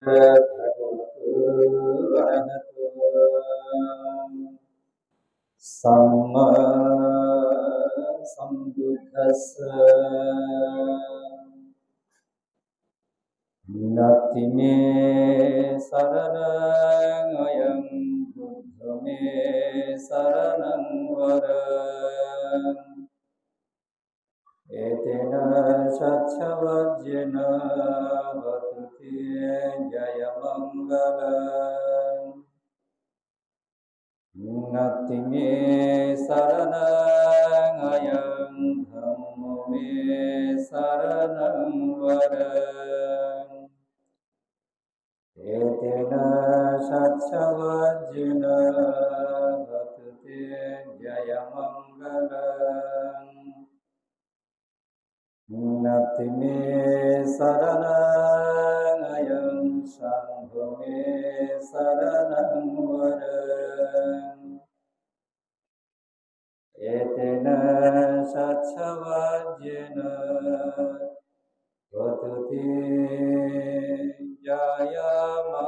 भगवतो अरहतो सम्मा सम्बुद्धस्स नत्ति मे शरणं अयं बुद्ध मे शरणं वरम् एतेन शच्छवज्जेन वतु ते जयमङ्गलम् नत्ति मे शरणं अयं धम्मो मे शरणं वरम् एतेन शच्छवज्जेन वतु ते जयमङ्गलम् नत्ति मे शरणं अयं सङ्घो मे शरणं वरम् एतेन शच्छवज्जेन वतु ते जयमङ्गलम्।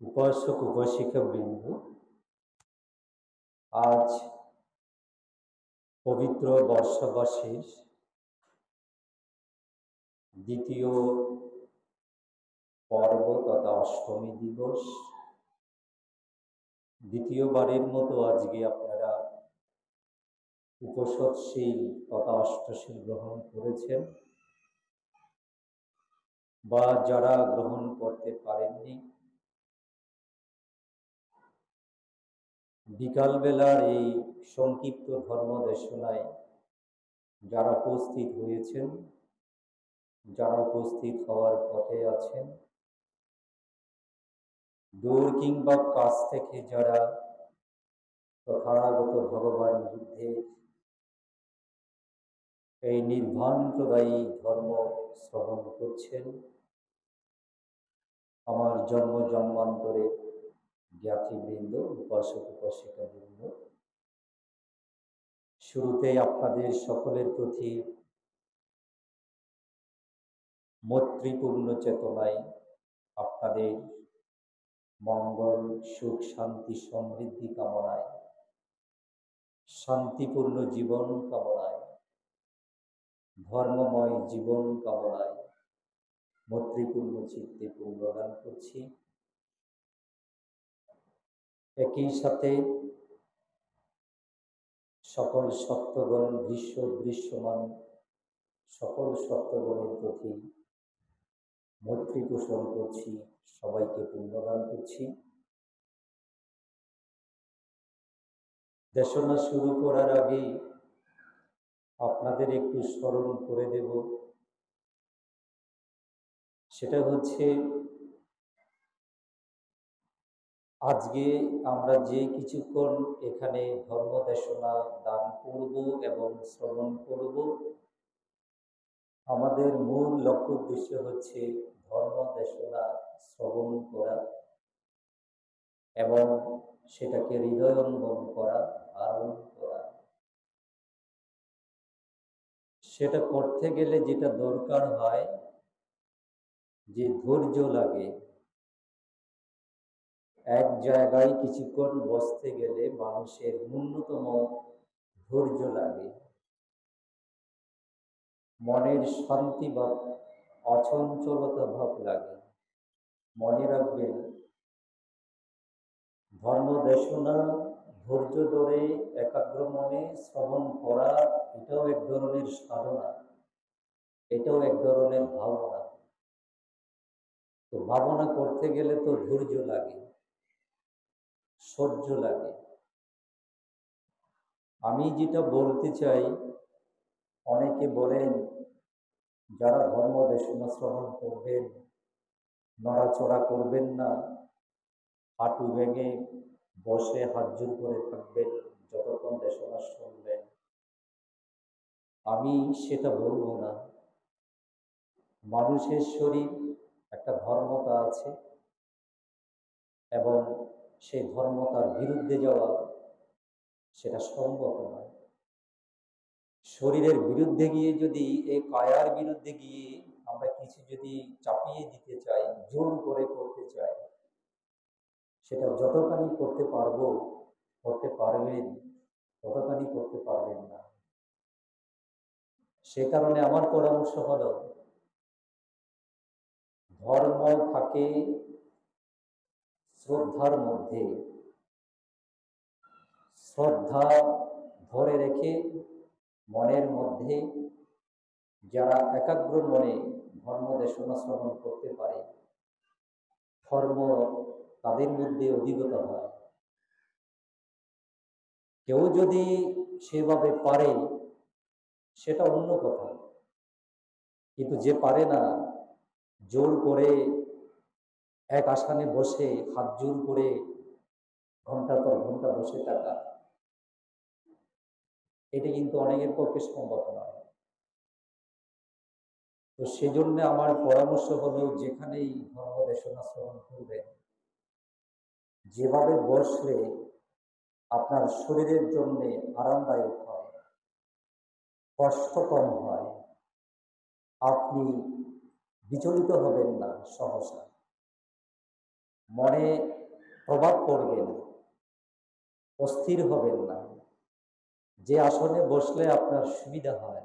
উপাসক উপাসিকা বৃন্দ, আজ পবিত্র বর্ষাবাসীর দ্বিতীয় পর্ব তথা অষ্টমী দিবস। দ্বিতীয়বারের মতো আজকে আপনারা উপোষৎশীল তথা অষ্টশীল গ্রহণ করেছেন, বা যারা গ্রহণ করতে পারেননি, বিকালবেলার এই সংক্ষিপ্ত ধর্ম দেশনায় যারা উপস্থিত হয়েছেন, যারা উপস্থিত হওয়ার পথে আছেন, দূর কিংবা কাছ থেকে যারা তথাগত ভগবান বুদ্ধের এই নির্ভানপ্রদায়ী ধর্ম শ্রবণ করছেন, আমার জন্ম জন্মান্তরে জ্ঞাতিবৃন্দ, উপাসক উপাসিকা বৃন্দ, শুরুতেই আপনাদের সকলের প্রতি মৈত্রীপূর্ণ চেতনায় আপনাদের মঙ্গল, সুখ, শান্তি, সমৃদ্ধি কামনায়, শান্তিপূর্ণ জীবন কামনায়, ধর্মময় জীবন কামনায় মৈত্রীপূর্ণ চিত্তে পুণ্যদান করছি। একই সাথে সকল সত্যগণ, দৃশ্য দৃশ্যমান সকল সত্যগণের প্রতি মৈত্রী পোষণ করছি, সবাইকে পুণ্যদান করছি। দেশনা শুরু করার আগে আপনাদের একটু স্মরণ করে দেব, সেটা হচ্ছে আজকে আমরা যে কিছুক্ষণ এখানে ধর্ম দেশনা দান করব এবং শ্রবণ করব, আমাদের মূল লক্ষ্য উদ্দেশ্য হচ্ছে ধর্ম দেশনা শ্রবণ করা এবং সেটাকে হৃদয়ঙ্গম করা, ধারণ করা। সেটা করতে গেলে যেটা দরকার হয়, যে ধৈর্য লাগে। এক জায়গায় কিছুক্ষণ বসতে গেলে মানুষের ন্যূনতম ধৈর্য লাগে, মনের শান্তি বা অচঞ্চলতা ভাব লাগে। মনে রাখবেন, ধর্ম দেশনা ধৈর্য ধরে একাগ্র মনে শ্রবণ করা, এটাও এক ধরনের সাধনা, এটাও এক ধরনের ভাবনা। তো ভাবনা করতে গেলে তো ধৈর্য লাগে, সহ্য লাগে। আমি যেটা বলতে চাই, অনেকে বলেন যারা ধর্ম দেশনা শ্রবণ করবেন নড়াচড়া করবেন না, হাঁটু ভেঙে বসে হাত জোড় করে থাকবেন যতক্ষণ দেশনা শুনবেন। আমি সেটা বলবো না। মানুষের শরীর একটা ধর্মতা আছে এবং সেই ধর্ম তার বিরুদ্ধে যাওয়া সেটা সম্ভব নয়। শরীরের বিরুদ্ধে গিয়ে যদি, এই কায়ার বিরুদ্ধে গিয়ে আমরা কিছু যদি চাপিয়ে দিতে চাই, জোর করে করতে চাই, সেটা যতখানি করতে পারবো, করতে পারবেন, ততখানি করতে পারবেন না। সে কারণে আমার পরামর্শ হলো, ধর্ম থাকে শ্রদ্ধার মধ্যে। শ্রদ্ধা ধরে রেখে মনের মধ্যে যারা একাগ্র মনে ধর্ম দেশনা শ্রবণ করতে পারে, ধর্ম তাদের মধ্যে অধিগত হয়। কেউ যদি সেভাবে পারে সেটা অন্য কথা, কিন্তু যে পারে না, জোর করে এক আসনে বসে হাত জোর করে ঘন্টার পর ঘন্টা বসে থাকা, এটা কিন্তু অনেকের পক্ষে সম্ভব নয়। তো সেজন্য আমার পরামর্শ হলো, যেখানেই ধর্ম দেশনা শ্রবণ করবেন, যেভাবে বসলে আপনার শরীরের জন্য আরামদায়ক হয়, কষ্ট কম হয়, আপনি বিচলিত হবেন না, সহসা মনে প্রভাব পড়বে না, অস্থির হবেন না। যে আসনে বসলে আপনার সুবিধা হয়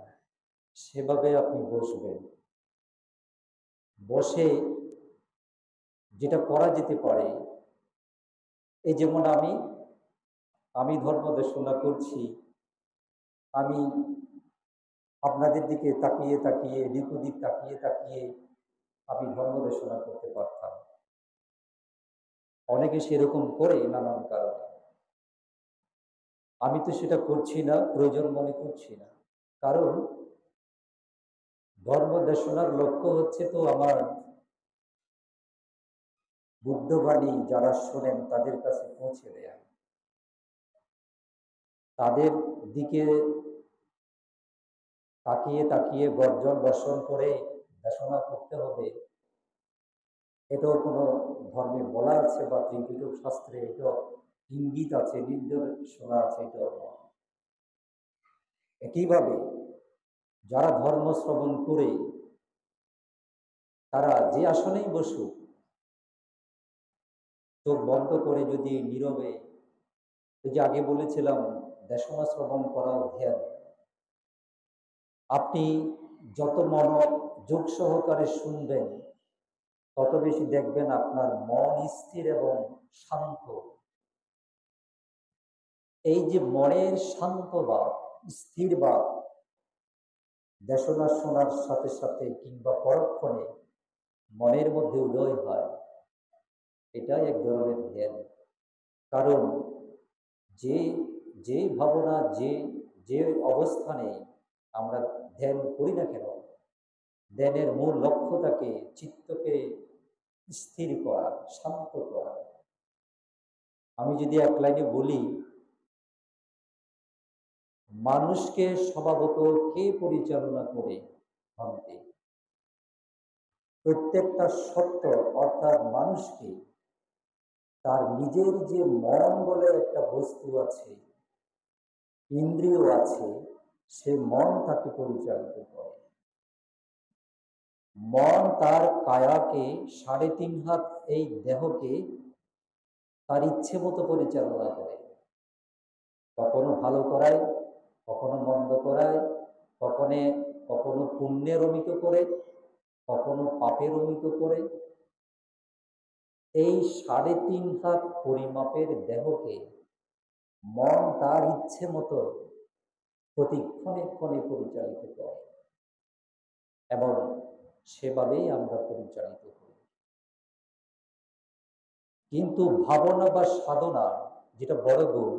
সেভাবে আপনি বসবেন। বসে যেটা করা যেতে পারে, এই যেমন আমি ধর্ম দেশনা করছি, আমি আপনাদের দিকে তাকিয়ে তাকিয়ে, দিক ওদিক তাকিয়ে তাকিয়ে আমি ধর্ম দেশনা করতে পারতাম। অনেকে সেরকম করে নানান কারণে। আমি তো সেটা করছি না, প্রয়োজন মনে করছি না। কারণ ধর্ম দেশনার লক্ষ্য হচ্ছে তো আমার বুদ্ধবাণী যারা শোনেন তাদের কাছে পৌঁছে দেয়া, তাদের দিকে তাকিয়ে তাকিয়ে গর্জন বর্ষণ করে দেশনা করতে হবে, এটাও কোনো ধর্মে বলা আছে বা ত্রিপিটক শাস্ত্রে এটা ইঙ্গিত আছে, নির্দেশনা আছে, এটাও নয়। একইভাবে যারা ধর্ম শ্রবণ করে তারা যে আসনেই বসুক, চোখ বন্ধ করে যদি নীরবে, ওই যে আগে বলেছিলাম দেশনা শ্রবণ করাও ধ্যান, আপনি যত মনোযোগ সহকারে শুনবেন তত বেশি দেখবেন আপনার মন স্থির এবং শান্ত। এই যে মনের শান্ত ভাব, স্থির ভাব দেশনা শোনার সাথে সাথে কিংবা পরক্ষণে মনের মধ্যে উদয় হয়, এটাই এক ধরনের ধ্যান। কারণ যে যে ভাবনা, যে যে অবস্থানে আমরা ধ্যান করি না কেন, ধ্যানের মূল লক্ষ্য থাকে চিত্তকে স্থির করা, শান্ত করা। আমি যদি এক লাইনে বলি, মানুষকে স্বভাবত কে পরিচালনা করে ভাবতে, প্রত্যেকটা সত্য অর্থাৎ মানুষকে তার নিজের যে মন বলে একটা বস্তু আছে, ইন্দ্রিয় আছে, সে মন তাকে পরিচালিত করে। মন তার কায়াকে, 3.5 হাত এই দেহকে তার ইচ্ছে মতো পরিচালনা করে, কখনো ভালো করায়, কখনো মন্দ করায়, কখনো কখনো পুণ্যের অমিত করে, কখনো পাপের অমিত করে। এই 3.5 হাত পরিমাপের দেহকে মন তার ইচ্ছে মতো প্রতি ক্ষণে ক্ষণে পরিচালিত করে, এবং সেভাবেই আমরা পরিচালিত করি। কিন্তু ভাবনা বা সাধনা, যেটা বড় গুণ,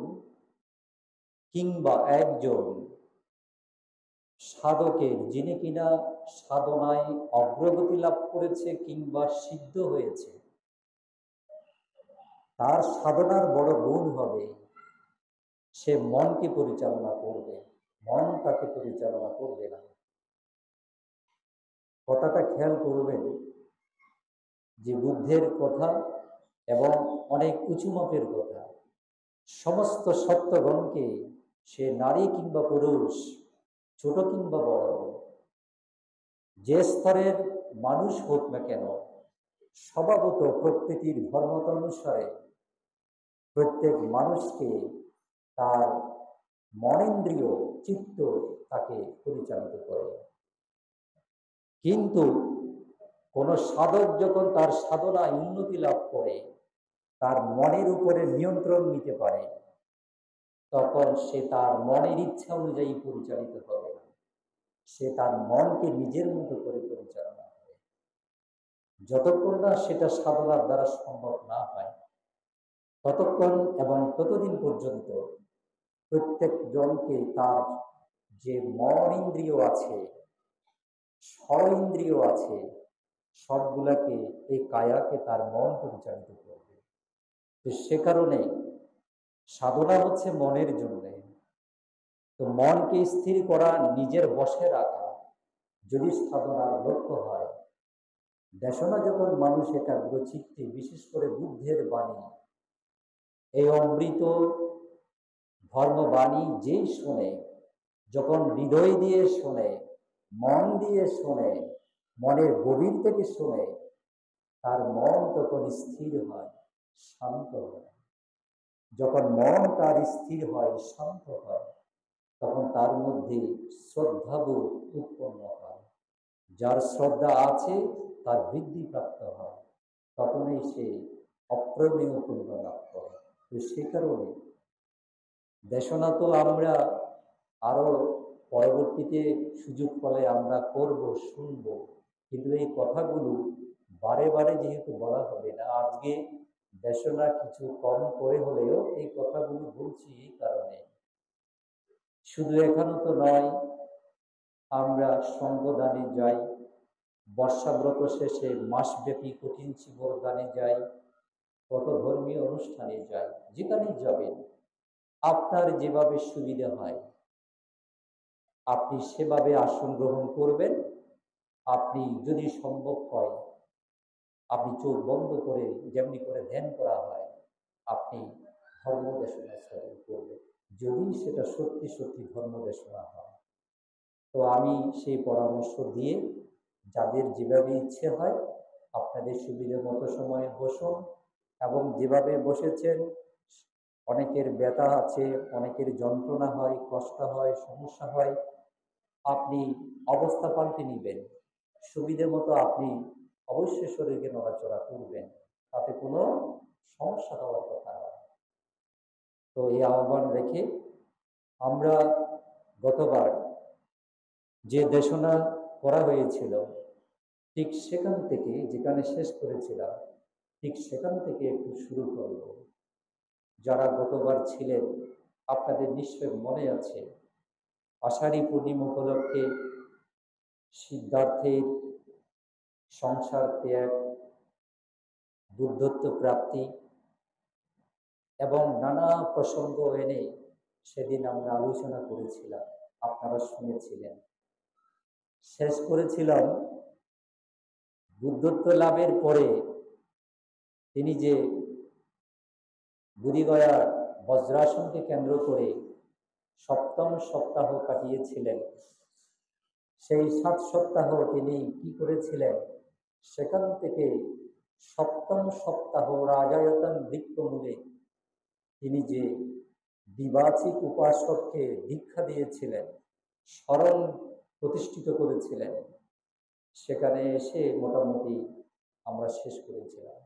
কিংবা একজন সাধকের যিনি কিনা সাধনায় অগ্রগতি লাভ করেছে কিংবা সিদ্ধ হয়েছে, তার সাধনার বড় গুণ হবে সে মনকে পরিচালনা করবে, মন তাকে পরিচালনা করবে না। কথাটা খেয়াল করবেন যে বুদ্ধের কথা এবং অনেক উঁচু মাপের কথা। সমস্ত সত্যগণকে, সে নারী কিংবা পুরুষ, ছোট কিংবা বড়, যে স্তরের মানুষ হোক না কেন, স্বভাবত প্রকৃতির ধর্মত অনুসারে প্রত্যেক মানুষকে তার মনেন্দ্রিয়, চিত্ত তাকে পরিচালিত করে। কিন্তু কোন সাধক যখন তার সাধনায় উন্নতি লাভ করে, তার মনের উপরে নিয়ন্ত্রণ নিতে পারে, তখন সে তার মনের ইচ্ছা অনুযায়ী পরিচালিত হবে না, সে তার মনকে নিজের মতো করে পরিচালনা করে। যতক্ষণ না সেটা সাধনার দ্বারা সম্ভব না হয়, ততক্ষণ এবং ততদিন পর্যন্ত প্রত্যেক জনকে তার যে মন ইন্দ্রিয় আছে, স্বর ইন্দ্রিয় আছে, সবগুলাকে, এই কায়াকে তার মন পরিচালিত করবে। তো সে কারণে সাধনা হচ্ছে মনের জন্য। তো মনকে স্থির করা, নিজের বশে রাখা যদি সাধনার লক্ষ্য হয়, দেশনা যখন মানুষ একাগ্র চিত্তে, বিশেষ করে বুদ্ধের বাণী, এই অমৃত ধর্মবাণী যেই শোনে, যখন হৃদয় দিয়ে শোনে, মন দিয়ে শোনে, মনের গভীর থেকে শোনে, তার মন তখন স্থির হয়, শান্ত হয়। যখন মন তার স্থির হয়, শান্ত হয়, তখন তার মধ্যে শ্রদ্ধাবোধ উৎপন্ন হয়। যার শ্রদ্ধা আছে তার বৃদ্ধি প্রাপ্ত হয়, তখনই সে অপ্রমেয় পূর্ণ লাভ করে। তো সে কারণে দেশনা তো আমরা আরো পরবর্তীতে সুযোগ পেলে আমরা করব, শুনবো, কিন্তু এই কথাগুলো বারে বারে যেহেতু বলা হবে না, আজকে দেশনা কিছু কম করে হলেও এই কথাগুলো বলছি এই কারণে, শুধু এখানে তো নয়, আমরা সঙ্গদানে যাই, বর্ষাব্রত শেষে মাসব্যাপী কঠিন শিবর দানে যাই, কত ধর্মীয় অনুষ্ঠানে যাই। যেখানেই যাবেন, আপনার যেভাবে সুবিধা হয় আপনি সেভাবে আসন গ্রহণ করবেন। আপনি যদি সম্ভব হয়, আপনি চোখ বন্ধ করে, যেমনি করে ধ্যান করা হয়, আপনি ধর্মদেশনা শ্রবণ করবেন, যদি সেটা সত্যি সত্যি ধর্মদেশনা হয়। তো আমি সেই পরামর্শ দিয়ে, যাদের যেভাবে ইচ্ছে হয়, আপনাদের সুবিধা মতো সময়ে বসুন, এবং যেভাবে বসেছেন, অনেকের ব্যথা আছে, অনেকের যন্ত্রণা হয়, কষ্ট হয়, সমস্যা হয়, আপনি অবস্থা পাল্টে নেবেন, সুবিধে মতো আপনি অবশ্যই শরীরকে নড়াচড়া করবেন, তাতে কোনো সমস্যা হওয়ার কথা নয়। তো এই আহ্বান রেখে আমরা গতবার যে দেশনা করা হয়েছিল, ঠিক সেখান থেকে, যেখানে শেষ করেছিলাম, ঠিক সেখান থেকে একটু শুরু করব। যারা গতবার ছিলেন, আপনাদের নিশ্চয় মনে আছে, আষাঢ়ী পূর্ণিমা উপলক্ষে সিদ্ধার্থের সংসার ত্যাগ, বুদ্ধত্ব প্রাপ্তি এবং নানা প্রসঙ্গ এনে সেদিন আমরা আলোচনা করেছিলাম, আপনারা শুনেছিলেন। শেষ করেছিলাম বুদ্ধত্ব লাভের পরে তিনি যে বুড়িগয়ার বজ্রাসনকে কেন্দ্র করে সপ্তম সপ্তাহ কাটিয়েছিলেন। সেই 7 সপ্তাহ তিনি কি করেছিলেন, সেখান থেকে সপ্তম সপ্তাহ রাজায়তন বৃক্ষমূলে তিনি যে দ্বিবাচিক উপাসককে দীক্ষা দিয়েছিলেন, স্মরণ প্রতিষ্ঠিত করেছিলেন, সেখানে এসে মোটামুটি আমরা শেষ করেছিলাম।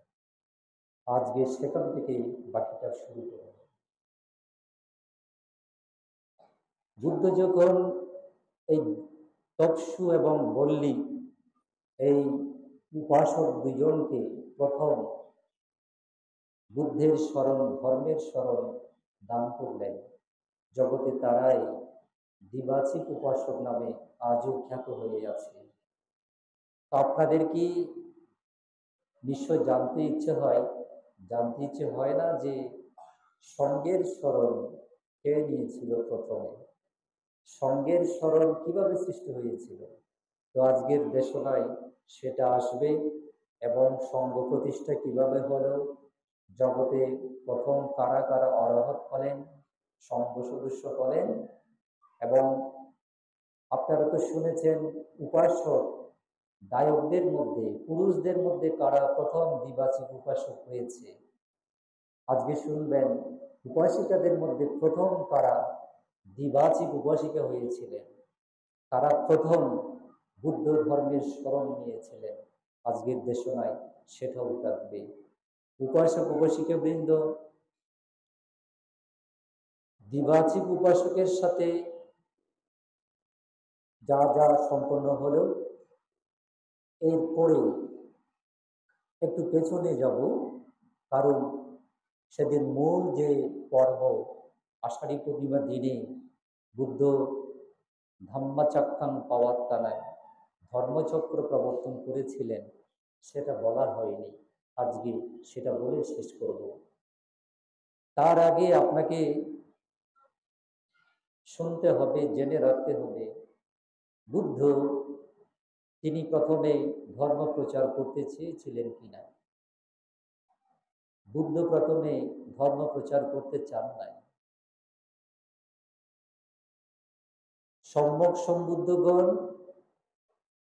আজকে সেখান থেকে বাকিটা শুরু করব। বুদ্ধ যখন এই তপসু এবং বল্লী, এই উপাসক দুজনকে প্রথম বুদ্ধের স্মরণ, ধর্মের স্মরণ দান করলেন, জগতে তারাই দ্বিবাচিক উপাসক নামে আজও খ্যাত হয়ে আছে। আপনাদের কি নিশ্চয় জানতে ইচ্ছে হয় না যে সঙ্গের স্মরণ কে নিয়েছিল প্রথমে, সঙ্গের স্মরণ কিভাবে সৃষ্টি হয়েছিল? তো আজকের দেশনায় সেটা আসবে, এবং সঙ্গ প্রতিষ্ঠা কিভাবে হলো, জগতে প্রথম কারা কারা অরহত হলেন, সংঘ সদস্য হলেন। এবং আপনারা তো শুনেছেন উপাসক গায়কদের মধ্যে, পুরুষদের মধ্যে কারা প্রথম দ্বিবাচিক উপাসক হয়েছে। আজকে শুনবেন উপাসিকাদের মধ্যে প্রথম কারা দ্বিবাচিক উপাসিকা হয়েছিলেন, তারা প্রথম বুদ্ধ ধর্মের শরণ নিয়েছিলেন। আজকের দেশনায় সেটাও থাকবে। উপাসক উপাসিকা বৃন্দ, দ্বিবাচিক উপাসকের সাথে যা যা সম্পন্ন হলো, এরপরে একটু পেছনে যাব, কারণ সেদিন মূল যে পর্ব আষাঢ়ী পূর্ণিমা দিনে বুদ্ধ ধাম্মাচাক্কাং পাওয়াত্তানায় ধর্মচক্র প্রবর্তন করেছিলেন, সেটা বলা হয়নি। আজকে সেটা বলে শেষ করব। তার আগে আপনাকে শুনতে হবে, জেনে রাখতে হবে, বুদ্ধ তিনি প্রথমে ধর্ম প্রচার করতে চেয়েছিলেন কিনা। বুদ্ধ প্রথমে ধর্ম প্রচার করতে চান নাই। সম্যক সম্বুদ্ধগণ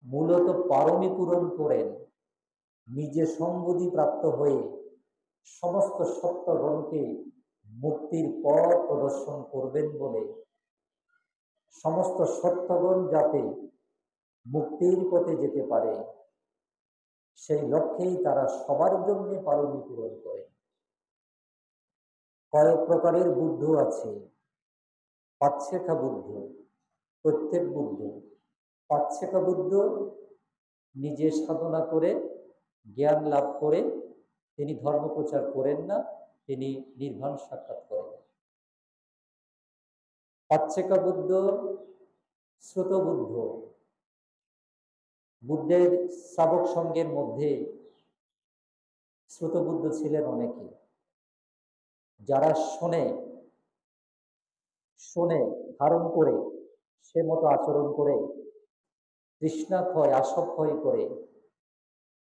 মূলত পারমী পূরণ করেন, নিজে সম্বুদ্ধি প্রাপ্ত হয়ে সমস্ত সত্যগণকে মুক্তির পথ প্রদর্শন করবেন বলে, সমস্ত সত্যগণ যাতে মুক্তির পথে যেতে পারে সেই লক্ষ্যেই তারা সবার জন্য পারমী পূরণ করেন। কয়েক প্রকারের বুদ্ধ আছে। পাচ্ছেকা বুদ্ধ, প্রত্যেক বুদ্ধ। পাচ্ছেকা বুদ্ধ নিজে সাধনা করে জ্ঞান লাভ করে তিনি ধর্ম প্রচার করেন না, তিনি নির্বাণ সাক্ষাৎ করেন। পাচ্ছেকা বুদ্ধ, শ্রুত বুদ্ধ। বুদ্ধের শ্রাবক সঙ্গের মধ্যে শ্রুত বুদ্ধ ছিলেন অনেকে, যারা শোনে ধারণ করে সে মতো আচরণ করে তৃষ্ণাক্ষয় আসক্ষয় করে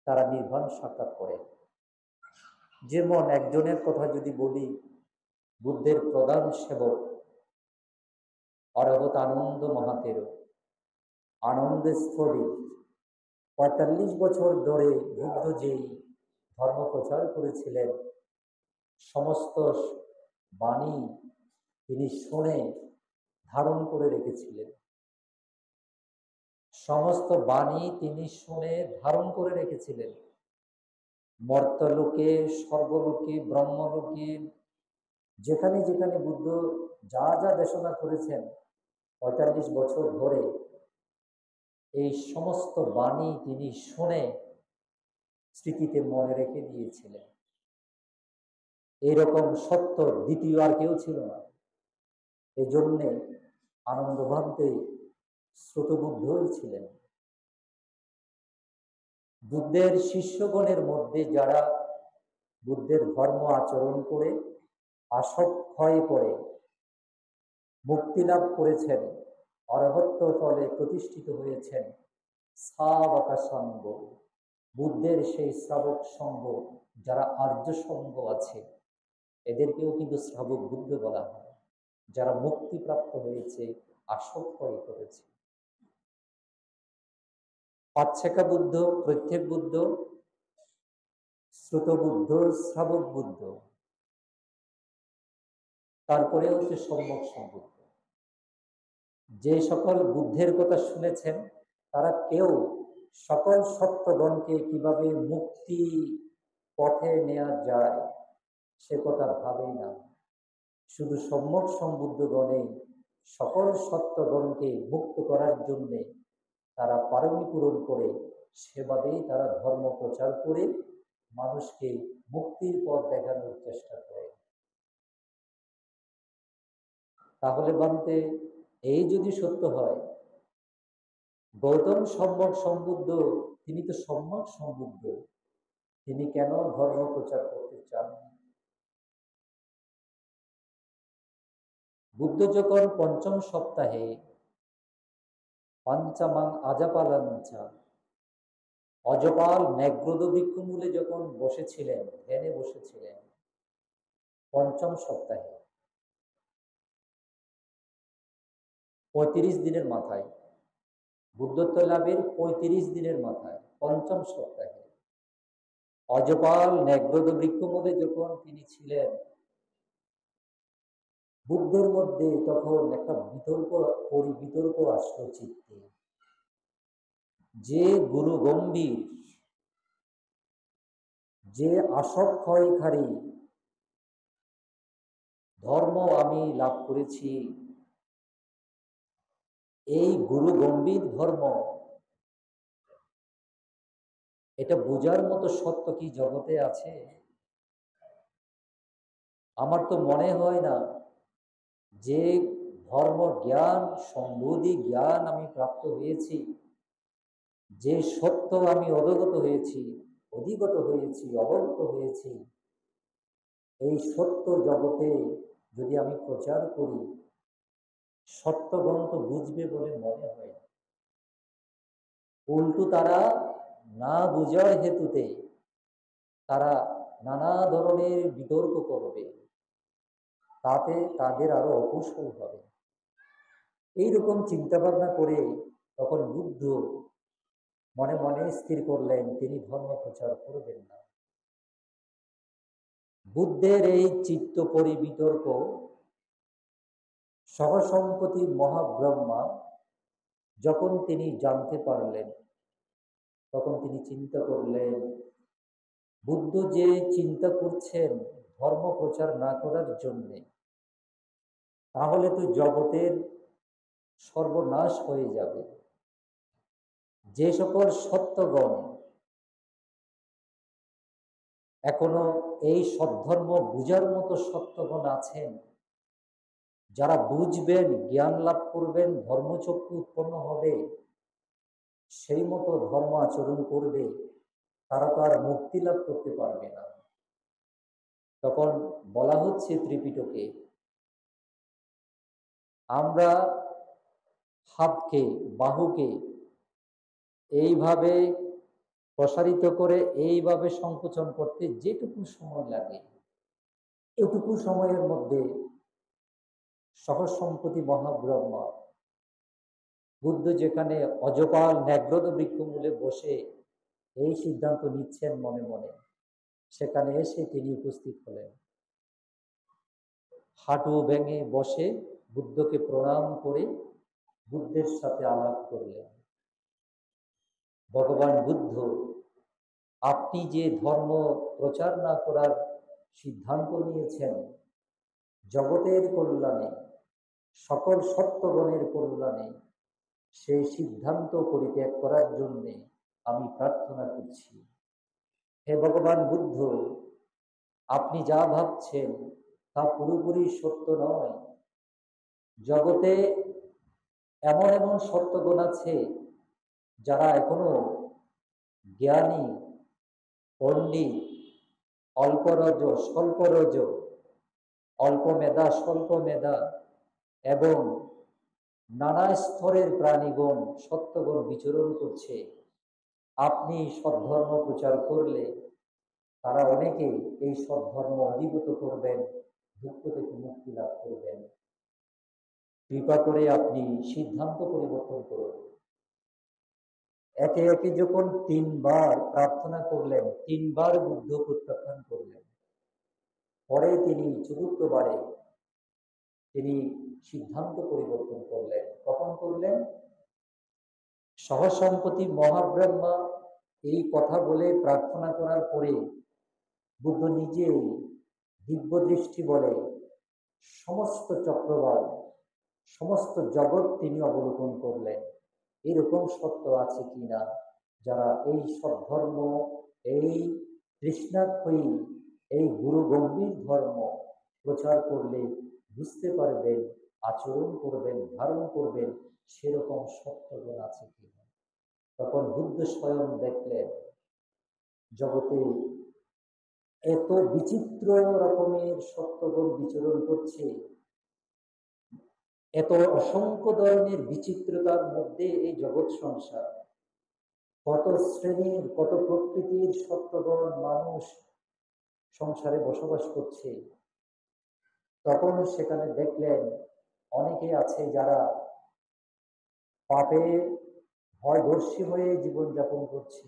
তারা নির্বাণ সাক্ষাৎ করে। যেমন একজনের কথা যদি বলি, বুদ্ধের প্রধান সেবক অরহত আনন্দ মহাতের, আনন্দস্থলী ৪৫ বছর ধরে বুদ্ধ যেই ধর্ম প্রচার করেছিলেন, সমস্ত বাণী তিনি শুনে ধারণ করে রেখেছিলেন। সমস্ত বাণী তিনি শুনে ধারণ করে রেখেছিলেন। মর্তলোকে, স্বর্গলোকে, ব্রহ্মলোকে, যেখানে যেখানে বুদ্ধ যা যা দেশনা করেছেন ৪৫ বছর ধরে, এই সমস্ত বাণী তিনি শুনে স্মৃতিতে মনে রেখে দিয়েছিলেন। এইরকম সত্য দ্বিতীয় আর কেউ ছিল না। এই জন্যে আনন্দভান্তে শ্রুতবুদ্ধই ছিলেন। বুদ্ধের শিষ্যগণের মধ্যে যারা বুদ্ধের ধর্ম আচরণ করে আসক্ষয় করে মুক্তি লাভ করেছেন, অরহত্ব ফলে প্রতিষ্ঠিত হয়েছেন, শ্রাবকা সঙ্গ, বুদ্ধের সেই শ্রাবক সঙ্গ, যারা আর্য সঙ্গ আছে, এদেরকেও কিন্তু শ্রাবক বুদ্ধ বলা হয়, যারা মুক্তিপ্রাপ্ত হয়েছে, আসক্ষয় করেছে। পাচ্ছেকা বুদ্ধ, প্রত্যেক বুদ্ধ, শ্রুত বুদ্ধ, শ্রাবক বুদ্ধ, তারপরে হচ্ছে সম্যক সম্বুদ্ধ। যে সকল বুদ্ধের কথা শুনেছেন তারা কেউ সকল সত্যগণকে কিভাবে মুক্তি পথে নেওয়া যায় সে কথা ভাবেই না। শুধু সম্যক সম্বুদ্ধগণে সকল সত্যগণকে মুক্ত করার জন্যে তারা পারমী পূরণ করে, সেভাবেই তারা ধর্ম প্রচার করে মানুষকে মুক্তির পথ দেখানোর চেষ্টা করে। তাহলে বান্তে এই যদি সত্য হয়, গৌতম সম্যক সম্বুদ্ধ তিনি তো সম্যক সম্বুদ্ধ, তিনি কেন ধর্ম প্রচার করতে চান? বুদ্ধ যখন পঞ্চম সপ্তাহে পঞ্চমাং আজাপালাঞ্চা অজপাল ন্যাগ্রদ বৃক্ষমূলে যখন বসেছিলেন, ধ্যানে বসেছিলেন, পঞ্চম সপ্তাহে ৩৫ দিনের মাথায়, বুদ্ধত্ব লাভের ৩৫ দিনের মাথায় পঞ্চম সপ্তাহে অজপাল ন্যাগ্রদ বৃক্ষমূলে যখন তিনি ছিলেন, বুদ্ধের মধ্যে তখন একটা বিতর্ক আসলো চিত্তে, যে গুরু গম্ভীর, যে আসক্ষয়কারী ধর্ম আমি লাভ করেছি, এই গুরু গম্ভীর ধর্ম, এটা বোঝার মতো সত্য কি জগতে আছে? আমার তো মনে হয় না যে ধর্ম জ্ঞান, সম্বোধি জ্ঞান আমি প্রাপ্ত হয়েছি, যে সত্য আমি অবগত হয়েছি, অবগত হয়েছি, এই সত্য জগতে যদি আমি প্রচার করি, সত্যগণ তো বুঝবে বলে মনে হয় না। উল্টো তারা না বুঝার হেতুতে তারা নানা ধরনের বিতর্ক করবে, তাতে তাদের আরো অকুশল হবে। এইরকম চিন্তা ভাবনা করে তখন বুদ্ধ মনে মনে স্থির করলেন তিনি ধর্ম প্রচার করবেন না। বুদ্ধের এই চিত্ত পরিবিতর্ক সহসম্পত্তি মহাব্রহ্মা যখন তিনি জানতে পারলেন, তখন তিনি চিন্তা করলেন, বুদ্ধ যে চিন্তা করছেন ধর্ম প্রচার না করার জন্যে, তাহলে তো জগতের সর্বনাশ হয়ে যাবে। যে সকল সত্যগণ এখনো এই সদ্ধর্ম বুঝার মতো সত্যগণ আছেন, যারা বুঝবেন, জ্ঞান লাভ করবেন, ধর্মচক্ষু উৎপন্ন হবে, সেই মতো ধর্ম আচরণ করবে, তারা তো আর মুক্তি লাভ করতে পারবে না। তখন বলা হচ্ছে ত্রিপিটকে, আমরা হাতকে, বাহুকে এইভাবে প্রসারিত করে এইভাবে সংকোচন করতে যেটুকু সময় লাগে, এটুকু সময়ের মধ্যে সহসম্পত্তি মহাব্রহ্মা বুদ্ধ যেখানে অজপাল ন্যাগ্রদ বৃক্ষমূলে বসে এই সিদ্ধান্ত নিচ্ছেন মনে মনে, সেখানে এসে তিনি উপস্থিত হলেন। হাঁটু ভেঙে বসে বুদ্ধকে প্রণাম করে বুদ্ধের সাথে আলাপ করলেন। ভগবান বুদ্ধ, আপনি যে ধর্ম প্রচার না করার সিদ্ধান্ত নিয়েছেন জগতের কল্যাণে, সকল সত্যগণের কল্যাণে, সেই সিদ্ধান্ত পরিত্যাগ করার জন্যে আমি প্রার্থনা করছি। হে ভগবান বুদ্ধ, আপনি যা ভাবছেন তা পুরোপুরি সত্য নয়। জগতে এমন এমন সত্যগণ আছে যারা এখনো জ্ঞানী, পণ্ডিত, অল্পরজ, স্বল্পরজ, অল্প মেধা, স্বল্প মেধা এবং নানা স্তরের প্রাণীগণ, সত্যগণ বিচরণ করছে। আপনি সদ্ধর্ম প্রচার করলে তারা অনেকে এই সদ্ধর্ম অধিভূত করবেন, দুঃখ থেকে মুক্তি লাভ করবেন। কৃপা করে আপনি সিদ্ধান্ত পরিবর্তন করুন। একে একে যখন ৩ বার প্রার্থনা করলেন, ৩ বার বুদ্ধ প্রত্যাখ্যান করলেন, পরে তিনি চতুর্থবারে তিনি সিদ্ধান্ত পরিবর্তন করলেন। কখন করলেন? সহসম্পত্তি মহাব্রহ্মা এই কথা বলে প্রার্থনা করার পরে বুদ্ধ নিজেই দিব্য দৃষ্টি বলে সমস্ত চক্রবাল, সমস্ত জগৎ তিনি অবলোকন করলেন। এরকম সত্য আছে কিনা, যারা এই সদ্ধর্ম, এই তৃষ্ণাক্ষয়ী, এই গুরু গম্ভীর ধর্ম প্রচার করলে বুঝতে পারবেন, আচরণ করবেন, ধারণ করবেন, সেরকম সত্যগুণ আছে কিনা। তখন বুদ্ধ স্বয়ং দেখলেন জগতে এত বিচিত্র রকমের সত্যগুণ বিচরণ করছে, এত অসংখ্য ধরনের বিচিত্রতার মধ্যে এই জগৎ সংসার, কত শ্রেণীর, কত প্রকৃতির সত্যগণ মানুষ সংসারে বসবাস করছে। তখন সেখানে দেখলেন অনেকে আছে যারা পাপে ভয়দর্শী হয়ে জীবনযাপন করছে,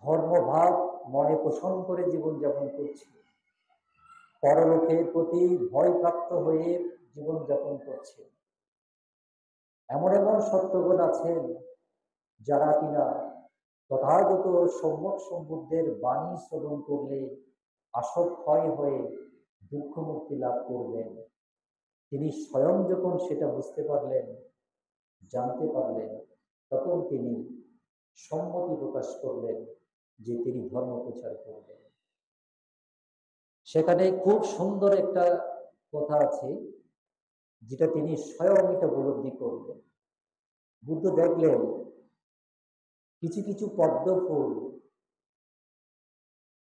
ধর্মভাব মনে পোষণ করে জীবনযাপন করছে, পরলোকের প্রতি ভয়প্রাপ্ত হয়ে জীবনযাপন করছে। এমন এমন সত্যগুণ আছেন যারা কিনা তথাগত সম্যক সম্বুদ্ধের বাণী শ্রবণ করলে আসক্ষয় হয়ে দুঃখ মুক্তি লাভ করবেন। তিনি স্বয়ং যখন সেটা বুঝতে পারলেন, জানতে পারলেন, তখন তিনি সম্মতি প্রকাশ করলেন যে তিনি ধর্ম প্রচার করবেন। সেখানে খুব সুন্দর একটা কথা আছে যেটা তিনি স্বয়ং এটা উপলব্ধি করলেন। বুদ্ধ দেখলেন কিছু কিছু পদ্ম ফুল,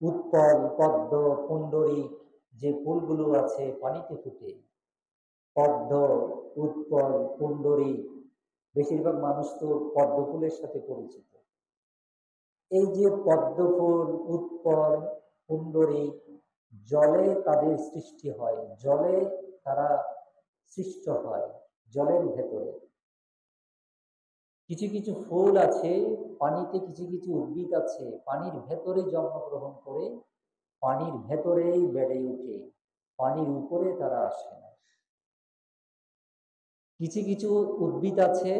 উৎপল, পদ্ম, পুণ্ডরিক যে ফুলগুলো আছে পানিতে ফুটে, পদ্ম, উৎপল, পুণ্ডরিক, বেশিরভাগ মানুষ তো পদ্ম ফুলের সাথে পরিচিত। এই যে পদ্ম ফুল, উৎপল, পুণ্ডরিক, জলে তাদের সৃষ্টি হয়, জলে তারা সৃষ্ট হয়, জলের ভেতরে। কিছু কিছু ফুল আছে পানিতে, কিছু কিছু উদ্ভিদ আছে পানির ভেতরে জন্মগ্রহণ করে, পানির ভেতরেই বেড়ে উঠে, পানির উপরে তারা আসে না। কিছু কিছু উদ্ভিদ আছে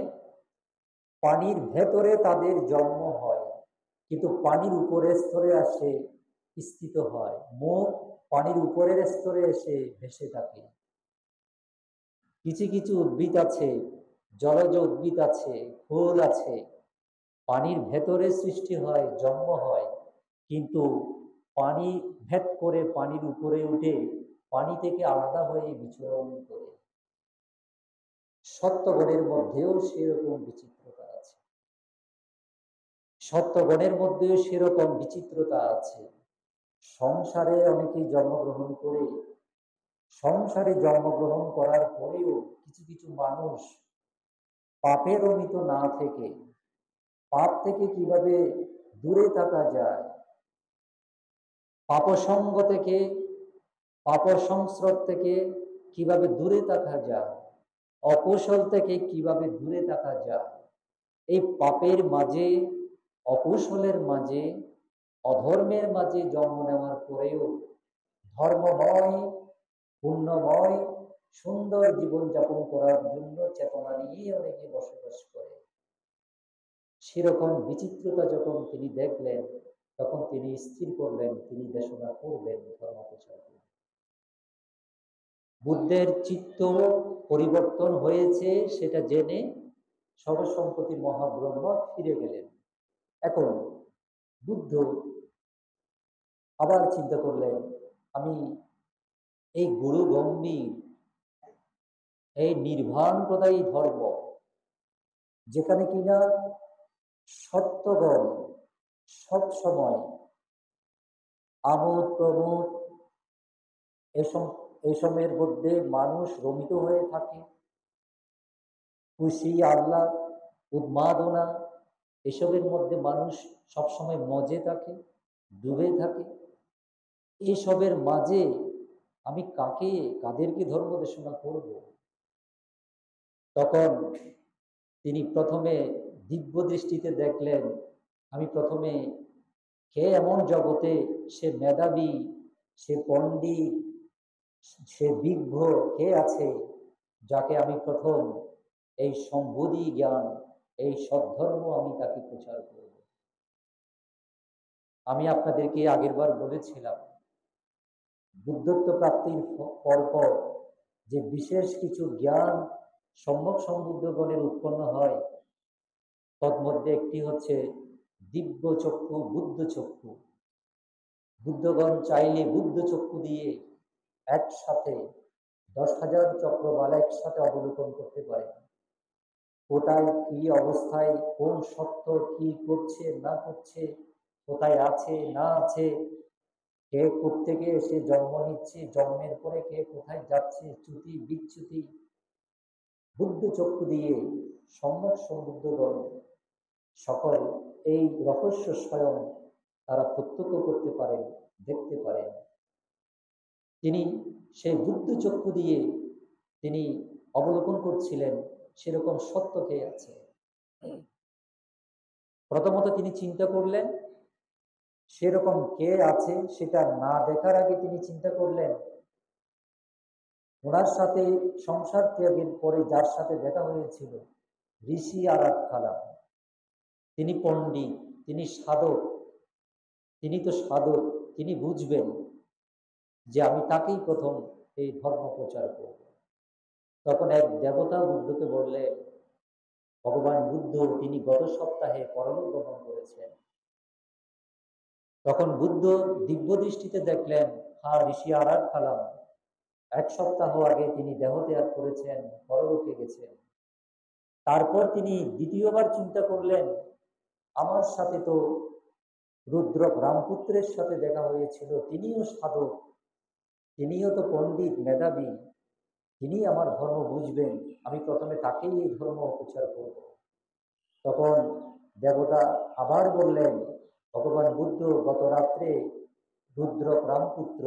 পানির ভেতরে তাদের জন্ম হয়, কিন্তু পানির উপরের স্তরে আসে স্থিত হয়, মুখ পানির উপরের স্তরে এসে ভেসে থাকে। কিছু কিছু উদ্ভিদ আছে, জলজ উদ্ভিদ আছে, ফুল আছে, পানির ভেতরে সৃষ্টি হয়, জন্ম হয়, কিন্তু পানি ভেদ করে পানির উপরে উঠে পানি থেকে আলাদা হয়ে বিচরণ করে। সত্যগণের মধ্যেও সেরকম বিচিত্রতা আছে, সত্যগণের মধ্যেও সেরকম বিচিত্রতা আছে। সংসারে অনেকেই জন্মগ্রহণ করে, সংসারে জন্মগ্রহণ করার পরেও কিছু কিছু মানুষ পাপের অমিত না থেকে, পাপ থেকে কিভাবে দূরে থাকা যায়, পাপসঙ্গ থেকে, পাপ সংস্রব থেকে কিভাবে দূরে থাকা যায়, অকুশল থেকে কিভাবে দূরে থাকা যায়, এই পাপের মাঝে, অকুশলের মাঝে, অধর্মের মাঝে জন্ম নেওয়ার পরেও ধর্মময়, পুণ্যময়, সুন্দর জীবনযাপন করার জন্য চেতনা নিয়ে অনেকে বসবাস করে। সেরকম বিচিত্রতা যখন তিনি দেখলেন, তখন তিনি স্থির করলেন তিনি দেশনা করবেন, ধর্ম প্রচার করবেন। বুদ্ধের চিত্ত পরিবর্তন হয়েছে সেটা জেনে সর্বসম্পত্তি মহাব্রহ্ম ফিরে গেলেন। এখন বুদ্ধ আবার চিন্তা করলেন, আমি এই গুরু গম্ভীর, এই নির্বাণ প্রদায়ী ধর্ম, যেখানে কিনা সত্যগণ সব সময় আমোদ প্রমোদ এসবের মধ্যে মানুষ রমিত হয়ে থাকে, খুশি, আহ্লাদ, উন্মাদনা, এসবের মধ্যে মানুষ সবসময় মজে থাকে, ডুবে থাকে। এসবের মাঝে আমি কাদেরকে ধর্ম দেশনা করব? তখন তিনি প্রথমে দিব্য দৃষ্টিতে দেখলেন, আমি প্রথমে কে এমন জগতে সে মেধাবী, সে পণ্ডিত, সে বিজ্ঞ কে আছে যাকে আমি প্রথম এই সম্বোধি জ্ঞান, এই সদ্ধর্ম আমি তাকে প্রচার করব। আমি আপনাদেরকে আগেরবার বলেছিলাম, বুদ্ধত্ব প্রাপ্তির পরপর যে বিশেষ কিছু জ্ঞান সম্যক সম্বুদ্ধগণের উৎপন্ন হয়, তন্মধ্যে একটি হচ্ছে দিব্য চক্ষু, বুদ্ধ চক্ষু। বুদ্ধগণ চাইলে বুদ্ধ চক্ষু দিয়ে একসাথে 10,000 চক্রবাল একসাথে অবলোকন করতে পারে। কোথায় কি অবস্থায় কোন সত্য কি করছে না করছে, কোথায় আছে না আছে, কে কোত্থেকে এসে জন্ম নিচ্ছে, জন্মের পরে কে কোথায় যাচ্ছে, চ্যুতি বিচ্যুতি, বুদ্ধ চক্ষু দিয়ে সম্যক সম্বুদ্ধগণ সকল এই রহস্য স্বয়ং তারা প্রত্যক্ষ করতে পারেন, দেখতে পারেন। তিনি সেই বুদ্ধ চক্ষু দিয়ে তিনি অবলোকন করছিলেন সেরকম সত্যকে আছে। প্রথমত তিনি চিন্তা করলেন সেরকম কে আছে সেটা না দেখার আগে তিনি চিন্তা করলেন ওনার সাথে সংসার ত্যাগের পরে যার সাথে দেখা হয়েছিল ঋষি আরাত কালাম, তিনি পণ্ডিত, তিনি সাধক, তিনি তো সাধক, তিনি বুঝবেন যে আমি তাকেই প্রথম এই ধর্ম প্রচার করব। তখন এক দেবতা বুদ্ধকে বললেন, ভগবান বুদ্ধ তিনি গত সপ্তাহে পরলোক গমন করেছেন। তখন বুদ্ধ দিব্য দৃষ্টিতে দেখলেন, হ্যাঁ, ঋষি আরাত কালাম এক সপ্তাহ আগে তিনি দেহত্যাগ করেছেন, পরলোকে গেছেন। তারপর তিনি দ্বিতীয়বার চিন্তা করলেন, আমার সাথে তো রুদ্র রামপুত্রের সাথে দেখা হয়েছিল, তিনিও সাধক, তিনিও তো পণ্ডিত মেধাবী, তিনি আমার ধর্ম বুঝবেন, আমি প্রথমে তাকেই এই ধর্ম প্রচার করব। তখন দেবতা আবার বললেন, ভগবান বুদ্ধ গত রাত্রে রুদ্র রামপুত্র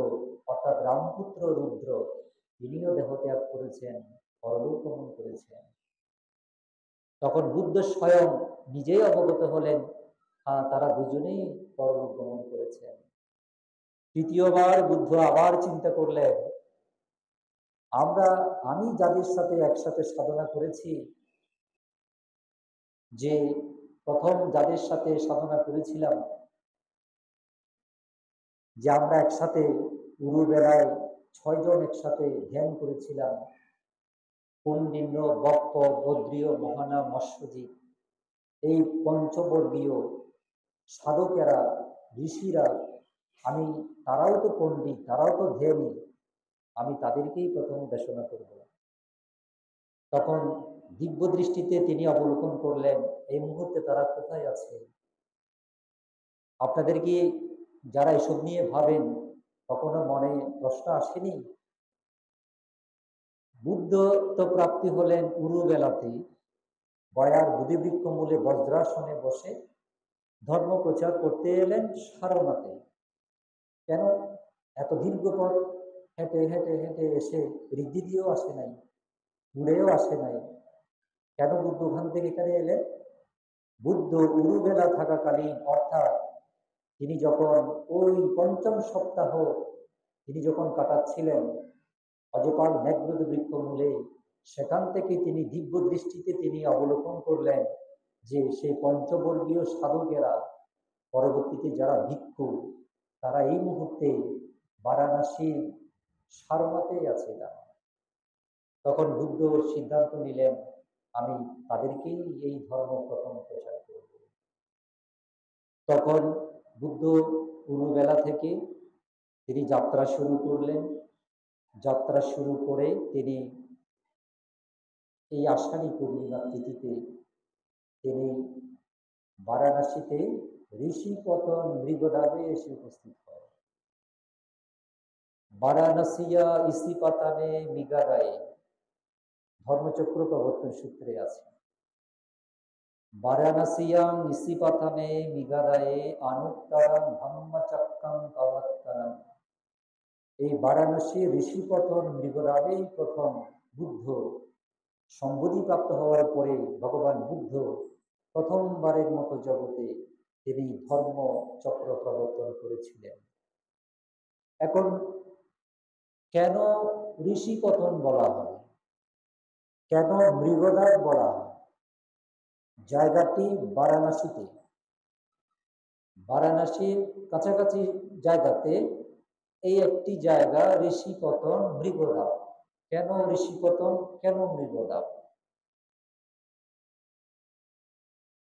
অর্থাৎ রামপুত্র রুদ্র তিনিও দেহত্যাগ করেছেন, পরলোক গমন করেছেন। তখন বুদ্ধ স্বয়ং নিজেই অবগত হলেন, হ্যাঁ, তারা দুজনেই পরলোক গমন করেছেন। তৃতীয়বার বুদ্ধ আবার চিন্তা করলেন, আমি যাদের সাথে একসাথে সাধনা করেছি, যে প্রথম যাদের সাথে সাধনা করেছিলাম, যে আমরা একসাথে উরুবেলায় 6 জন একসাথে ধ্যান করেছিলাম, পুণ্ডিন্য, বক্ষ, বদ্রীয়, মহানা, মৎস্যজিৎ, এই পঞ্চবর্গীয় সাধকেরা, ঋষিরা, তারাও তো পণ্ডিত, তারাও তো ধ্যানী, আমি তাদেরকেই প্রথম দেশনা করব। তখন দিব্য দৃষ্টিতে তিনি অবলোকন করলেন, এই মুহূর্তে তারা কোথায় আছে। আপনাদের কি যারা এসব নিয়ে ভাবেন কখনো মনে প্রশ্ন আসেনি? বুদ্ধ তো প্রাপ্তি হলেন উরুবেলাতে, গয়ার বুধিবৃক্ষ মূলে বজ্রাসনে বসে ধর্ম প্রচার করতে এলেন সারনাথে। কেন এত দীর্ঘ পথ হেঁটে হেঁটে হেঁটে এসে ঋদ্ধি দিয়েও আসে নাই, উড়েও আসে নাই? কেন বুদ্ধ ওখান থেকে এখানে এলেন? বুদ্ধ উরুবেলা থাকাকালীন, অর্থাৎ তিনি যখন ওই 5ম সপ্তাহ তিনি যখন কাটাচ্ছিলেন অজপাল মেঘ্রদ বৃক্ষ মূলে, সেখান থেকে তিনি দিব্য দৃষ্টিতে তিনি অবলোকন করলেন যে সেই পঞ্চবর্গীয় সাধকেরা, পরবর্তীতে যারা ভিক্ষু, তারা এই মুহূর্তে বারাণসীর সারনাথেই আছে। তখন বুদ্ধ সিদ্ধান্ত নিলেন, আমি তাদেরকেই এই ধর্ম প্রথম প্রচার করব। তখন বুদ্ধ পুরোবেলা থেকে তিনি যাত্রা শুরু করলেন। যাত্রা শুরু করে তিনি এই আষাঢ়ী পূর্ণিমার তিথিতে তিনি বারাণসীতে ঋষিপতন মৃগদাবে এসে উপস্থিত হয়। বারাণসিয়া ইসিপাতানে মৃগাদায়ে ধর্মচক্র প্রবর্তন সূত্রে আছে। বারাণসিয়াং ইসিপাতানে মৃগাদায়ে অনুত্তরং ধম্মচক্রং প্রবর্তনম। এই বারাণসী ঋষিপতন মৃগদাবেই প্রথম বুদ্ধ সম্বোধি প্রাপ্ত হওয়ার পরে ভগবান বুদ্ধ প্রথমবারের মতো জগতে তিনি ধর্ম চক্র প্রবর্তন করেছিলেন। এখন কেন ঋষিপতন বলা হয়, কেন মৃগদাব বলা হয়? জায়গাটি বারাণসীতে, বারাণসীর কাছাকাছি জায়গাতে এই একটি জায়গা ঋষিপতন মৃগদাব। কেন ঋষিপতন, কেন মৃগদাব?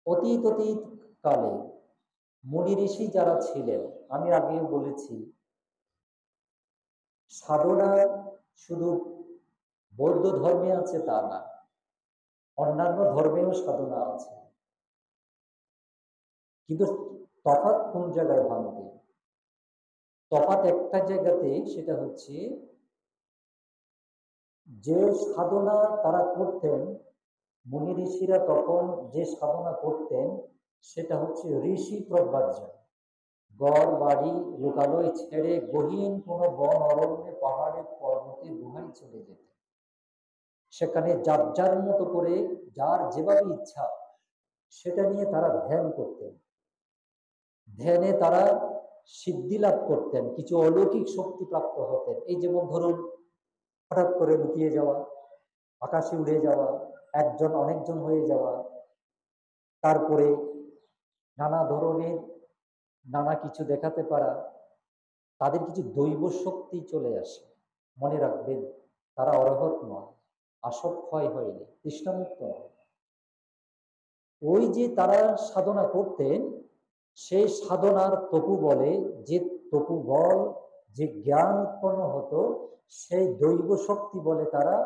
অতীত কালে মুনি ঋষি যারা ছিলেন, আমি আগেও বলেছি, সাধনা শুধু বৌদ্ধ ধর্মে আছে তা না, অন্যান্য ধর্মেও সাধনা আছে। কিন্তু তফাৎ কোন জায়গায় ভাঙতে? তফাৎ একটা জায়গাতে, সেটা হচ্ছে যে সাধনা তারা করতেন, মুনি ঋষিরা তখন যে সাধনা করতেন সেটা হচ্ছে ঋষি প্রব্রাজন। ঘর বাড়ি লোকালয় ছেড়ে গহীন কোনো বন অরণ্যে পাহাড়ে পর্বতে গুহায় চলে যেতেন। সেখানে যার যার মতো করে যার যেভাবে ইচ্ছা সেটা নিয়ে তারা ধ্যান করতেন। ধ্যানে তারা সিদ্ধি লাভ করতেন, কিছু অলৌকিক শক্তি প্রাপ্ত হতেন। এই যেমন ধরুন, হঠাৎ করে লুকিয়ে যাওয়া, আকাশে উড়ে যাওয়া, একজন অনেকজন হয়ে যাওয়া, তারপরে নানা ধরনের নানা কিছু দেখাতে পারা, তাদের কিছু দৈব শক্তি চলে আসে। মনে রাখবেন, তারা অরহত নয়, আসক্ষয় হয়নি, তৃষ্ণামুক্ত নয়। ওই যে তারা সাধনা করতেন, সেই সাধনার তপু বলে, যে তপু বল, যে জ্ঞান উৎপন্ন হতো, সেই দৈব শক্তি বলে তারা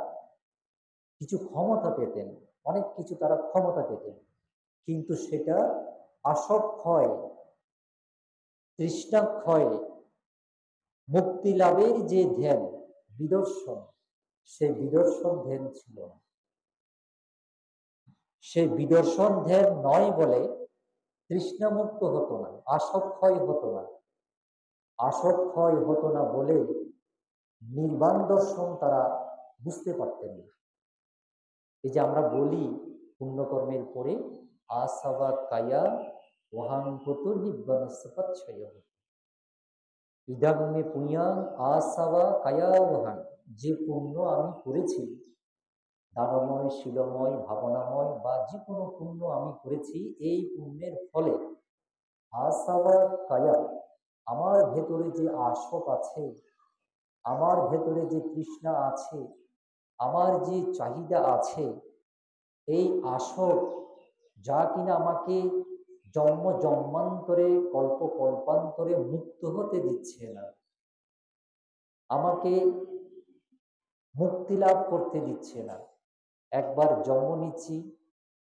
কিছু ক্ষমতা পেতেন, অনেক কিছু তারা ক্ষমতা পেতেন। কিন্তু সেটা আসক্ষয়, তৃষ্ণাক্ষয়, মুক্তি লাভের যে ধ্যান, বিদর্শন, সেই বিদর্শন ধ্যান ছিল না। সেই বিদর্শন ধ্যান নয় বলে তৃষ্ণামুক্ত হতো না, আসক্ষয় হতো না। আসক্ষয় হতো না বলে নির্বাণ দর্শন তারা বুঝতে পারতেন না। এই যে আমরা বলি পুণ্যকর্মের পরে আসাবা কায়া ওহাঙ্কত নিব্বানস্পচ্ছয় ইদাগ্নে পুণ্যাং আসাবা কায়া ওহান, যে পুণ্য আমি করেছি, দানময়, শিলময়, ভাবনাময় বা যে কোনো পুণ্য আমি করেছি, এই পুণ্যের ফলে আসাবা কায়া, আমার ভেতরে যে আসক আছে, আমার ভেতরে যে তৃষ্ণা আছে, আমার যে চাহিদা আছে, এই আসক যা কিনা আমাকে জন্ম জন্মান্তরে, কল্প কল্পান্তরে মুক্ত হতে দিচ্ছে না, আমাকে মুক্তি লাভ করতে দিচ্ছে না। একবার জন্ম নিচ্ছি,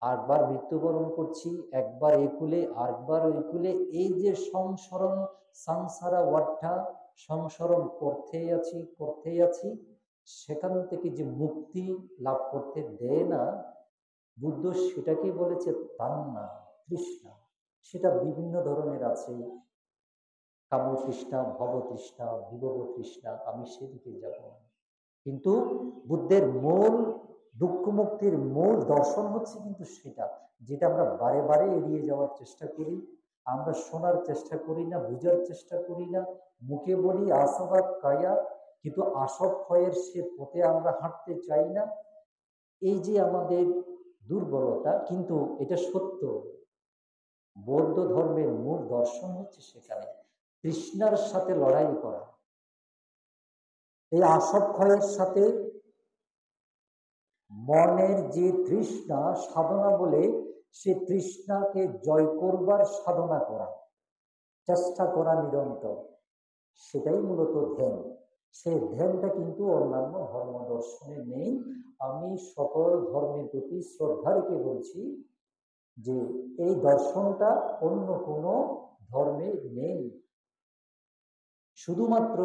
আরেকবার মৃত্যুবরণ করছি, একবার একুলে আরেকবার ওই কুলে, এই যে সংসরণ, সংসারা ওয়াঠা, সংসরণ করতেই আছি, সেখান থেকে যে মুক্তি লাভ করতে দেয় না, বুদ্ধ সেটাকে বলেছে তান্না, তৃষ্ণা। সেটা বিভিন্ন ধরনের আছে, কাম তৃষ্ণা, ভব তৃষ্ণা, বিভব তৃষ্ণা, আমি সেদিকে যাব না। কিন্তু বুদ্ধের মূল দুঃখ মুক্তির মূল দর্শন হচ্ছে কিন্তু সেটা, যেটা আমরা বারে বারে এড়িয়ে যাওয়ার চেষ্টা করি, আমরা শোনার চেষ্টা করি না, বুঝার চেষ্টা করি না, মুখে বলি আসবা কায়া, কিন্তু আসক্ষয়ের সে পথে আমরা হাঁটতে চাই না। এই যে আমাদের দুর্বলতা, কিন্তু এটা সত্য। বৌদ্ধ ধর্মের মূল দর্শন হচ্ছে সেখানে তৃষ্ণার সাথে লড়াই করা, এই আসক্ষয়ের সাথে মনের যে তৃষ্ণা, সাধনা বলে সে তৃষ্ণাকে জয় করবার সাধনা করা, চেষ্টা করা নিরন্তর, সেটাই মূলত ধ্যান। সেই ধ্যানটা কিন্তু অন্যান্য ধর্ম দর্শনে নেই। আমি সকল ধর্মের প্রতি শ্রদ্ধা রেখে বলছি যে এই দর্শনটা অন্য কোনো ধর্মে নেই। শুধুমাত্র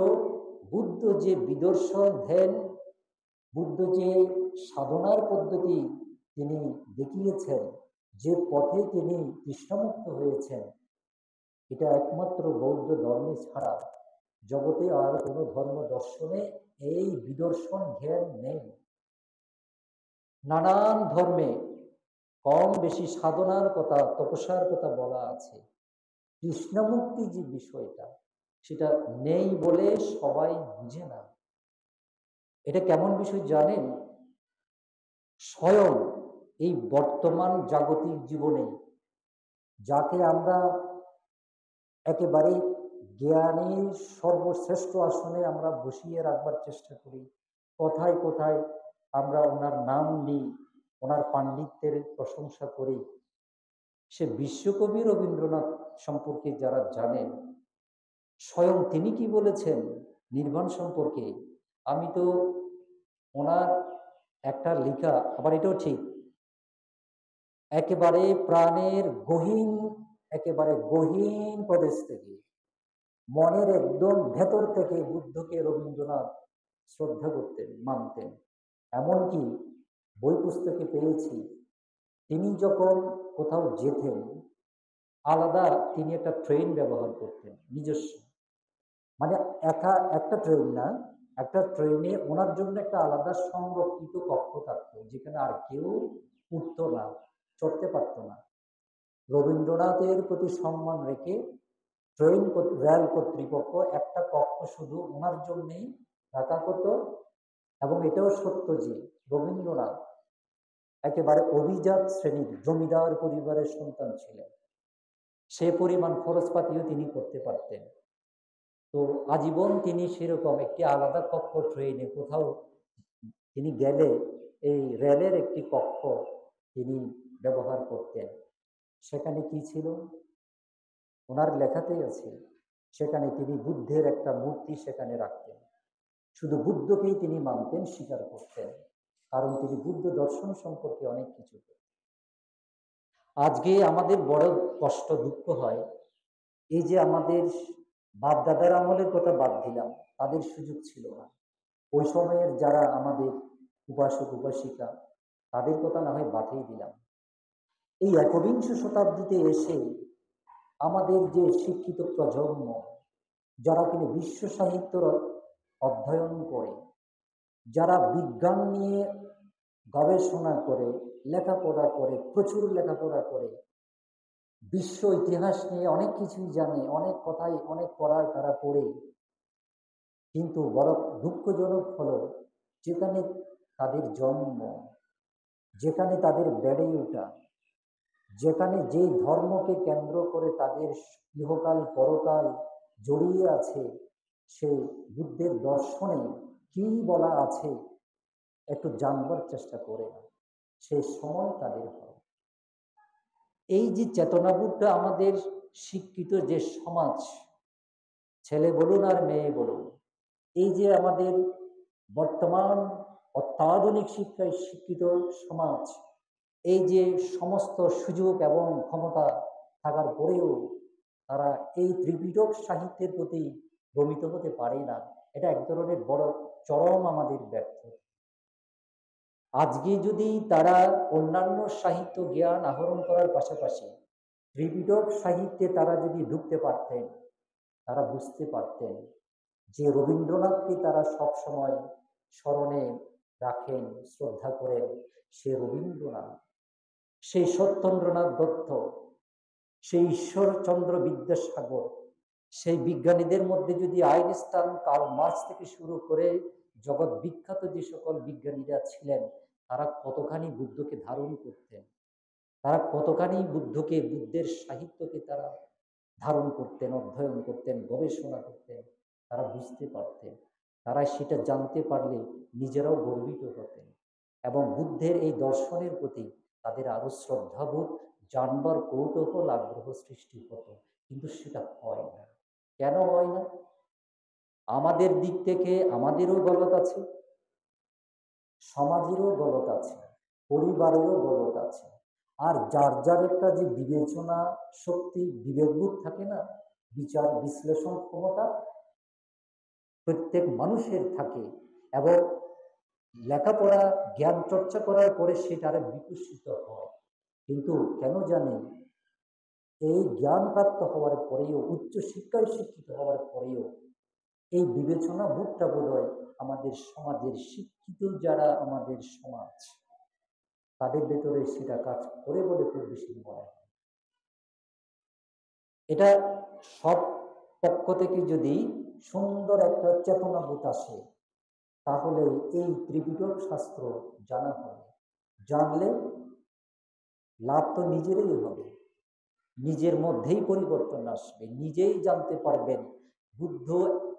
বুদ্ধ যে বিদর্শন ধ্যান, বুদ্ধ যে সাধনার পদ্ধতি তিনি দেখিয়েছেন, যে পথে তিনি তৃষ্ণামুক্ত হয়েছেন, এটা একমাত্র বৌদ্ধ ধর্মে ছাড়া জগতে আর কোনো ধর্ম দর্শনে এই বিদর্শন জ্ঞান নেই। নানান ধর্মে কম বেশি সাধনার কথা, তপস্যার কথা বলা আছে, তৃষ্ণামুক্তি যে বিষয়টা, সেটা নেই বলে সবাই বুঝে না। এটা কেমন বিষয় জানেন? স্বয়ং এই বর্তমান জাগতিক জীবনে যাকে আমরা একেবারে জ্ঞানের সর্বশ্রেষ্ঠ আসনে আমরা বসিয়ে রাখবার চেষ্টা করি, কোথায় কোথায় আমরা ওনার নাম নিই, ওনার পাণ্ডিত্যের প্রশংসা করি, সে বিশ্বকবি রবীন্দ্রনাথ সম্পর্কে যারা জানেন, স্বয়ং তিনি কি বলেছেন নির্বাণ সম্পর্কে? আমি তো ওনার একটা লেখা, আবার এটাও ঠিক, একেবারে প্রাণের গহীন, একেবারে গহীন প্রদেশ থেকে, মনের একদম ভেতর থেকে বুদ্ধকে রবীন্দ্রনাথ শ্রদ্ধা করতেন, মানতেন। এমনকি বই পুস্তকে পেয়েছি, তিনি যখন কোথাও যেতেন, আলাদা তিনি একটা ট্রেন ব্যবহার করতেন নিজস্ব, মানে একা একটা ট্রেন না, একটা ট্রেনে ওনার জন্য একটা আলাদা সংরক্ষিত কক্ষ থাকতো, যেখানে আর কেউ উঠতো না, চড়তে পারতো না। রবীন্দ্রনাথের প্রতি সম্মান রেখে রেল কর্তৃপক্ষ একটা কক্ষ শুধু ওনার জন্যেই রাখা হতো। এবং এটাও সত্য যে রবীন্দ্রনাথ একেবারে অভিজাত শ্রেণীর জমিদার পরিবারের সন্তান ছিলেন, সে পরিমাণ খরচপাতিও তিনি করতে পারতেন। তো আজীবন তিনি সেরকম একটি আলাদা কক্ষ ট্রেনে কোথাও তিনি গেলে এই রেলের একটি কক্ষ তিনি ব্যবহার করতেন। সেখানে কি ছিল? ওনার লেখাতেই আছে, সেখানে তিনি বুদ্ধের একটা মূর্তি সেখানে রাখতেন। শুধু বুদ্ধকেই তিনি মানতেন, স্বীকার করতেন, কারণ তিনি বুদ্ধ দর্শন সম্পর্কে অনেক কিছু করতেন। আজকে আমাদের বড় কষ্ট, দুঃখ হয়, এই যে আমাদের বাপ দাদার আমলের কথা বাদ দিলাম, তাদের সুযোগ ছিল না। ওই সময়ের যারা আমাদের উপাসক উপাসিকা, তাদের কথা না হয় বাদই দিলাম। এই একবিংশ শতাব্দীতে এসে আমাদের যে শিক্ষিত প্রজন্ম, যারা কিনা বিশ্ব সাহিত্য অধ্যয়ন করে, যারা বিজ্ঞান নিয়ে গবেষণা করে, লেখাপড়া করে, প্রচুর লেখাপড়া করে, বিশ্ব ইতিহাস নিয়ে অনেক কিছুই জানে, অনেক কথাই অনেক পড়ায় তারা পড়ে, কিন্তু বড় দুঃখজনক হলো যেখানে তাদের জন্ম, যেখানে তাদের বেড়ে ওঠা, যেখানে যেই ধর্মকে কেন্দ্র করে তাদের ইহকাল পরকাল জড়িয়ে আছে, সেই বুদ্ধের দর্শনে কি বলা আছে একটু জানবার চেষ্টা করে না, সেই সময় তাদের হয়। এই যে চেতনাবোধটা আমাদের শিক্ষিত যে সমাজ, ছেলে বলুন আর মেয়ে বলুন, এই যে আমাদের বর্তমান অত্যাধুনিক শিক্ষায় শিক্ষিত সমাজ, এই যে সমস্ত সুযোগ এবং ক্ষমতা থাকার পরেও তারা এই ত্রিপিটক সাহিত্যের প্রতি ভ্রমিত হতে পারে না, এটা এক ধরনের বড় চরম আমাদের ব্যর্থ। আজকে যদি তারা অন্যান্য সাহিত্য জ্ঞান আহরণ করার পাশাপাশি ত্রিপিটক সাহিত্যে তারা যদি ঢুকতে পারতেন, তারা বুঝতে পারতেন যে রবীন্দ্রনাথকে তারা সবসময় স্মরণে রাখেন, শ্রদ্ধা করেন, সে রবীন্দ্রনাথ, সেই সত্যেন্দ্রনাথ দত্ত, সেই ঈশ্বরচন্দ্র বিদ্যাসাগর, সেই বিজ্ঞানীদের মধ্যে যদি আইনস্টাইন, কার্ল মার্কস থেকে শুরু করে জগৎ বিখ্যাত যে সকল বিজ্ঞানীরা ছিলেন, তারা কতখানি বুদ্ধকে ধারণ করতেন, তারা কতখানি বুদ্ধকে, বুদ্ধের সাহিত্যকে তারা ধারণ করতেন, অধ্যয়ন করতেন, গবেষণা করতেন, তারা বুঝতে পারতেন। তারা সেটা জানতে পারলে নিজেরাও গর্বিত হতেন এবং বুদ্ধের এই দর্শনের প্রতি তাদের আরো শ্রদ্ধাবোধ, জানবার কৌতূহল, আগ্রহ সৃষ্টি হতো। কিন্তু সেটা হয় না। কেন হয় না? আমাদের দিক থেকে আমাদেরও গলত আছে, সমাজেরও গলত আছে, পরিবারেরও গলত আছে। আর যার যার একটা যে বিবেচনা শক্তি, বিবেকবোধ থাকে না, বিচার বিশ্লেষণ ক্ষমতা প্রত্যেক মানুষের থাকে, এবং লেখাপড়া জ্ঞান চর্চা করার পরে সেটা আরো বিকশিত হয়। কিন্তু কেন জানেন, এই জ্ঞান প্রাপ্ত হওয়ার পরেও, উচ্চ শিক্ষায় শিক্ষিত হওয়ার পরেও এই বিবেচনা বোধটা বোধহয় আমাদের সমাজের শিক্ষিত যারা আমাদের সমাজ, তাদের ভেতরে সেটা কাজ করে বলে খুব বেশি মনে হয়। এটা সব পক্ষ থেকে যদি সুন্দর একটা চেতনাবোধ আসে, তাহলে এই ত্রিপিটক শাস্ত্র জানা হবে। জানলে লাভ তো নিজেরই হবে, নিজের মধ্যেই পরিবর্তন আসবে, নিজেই জানতে পারবেন বুদ্ধ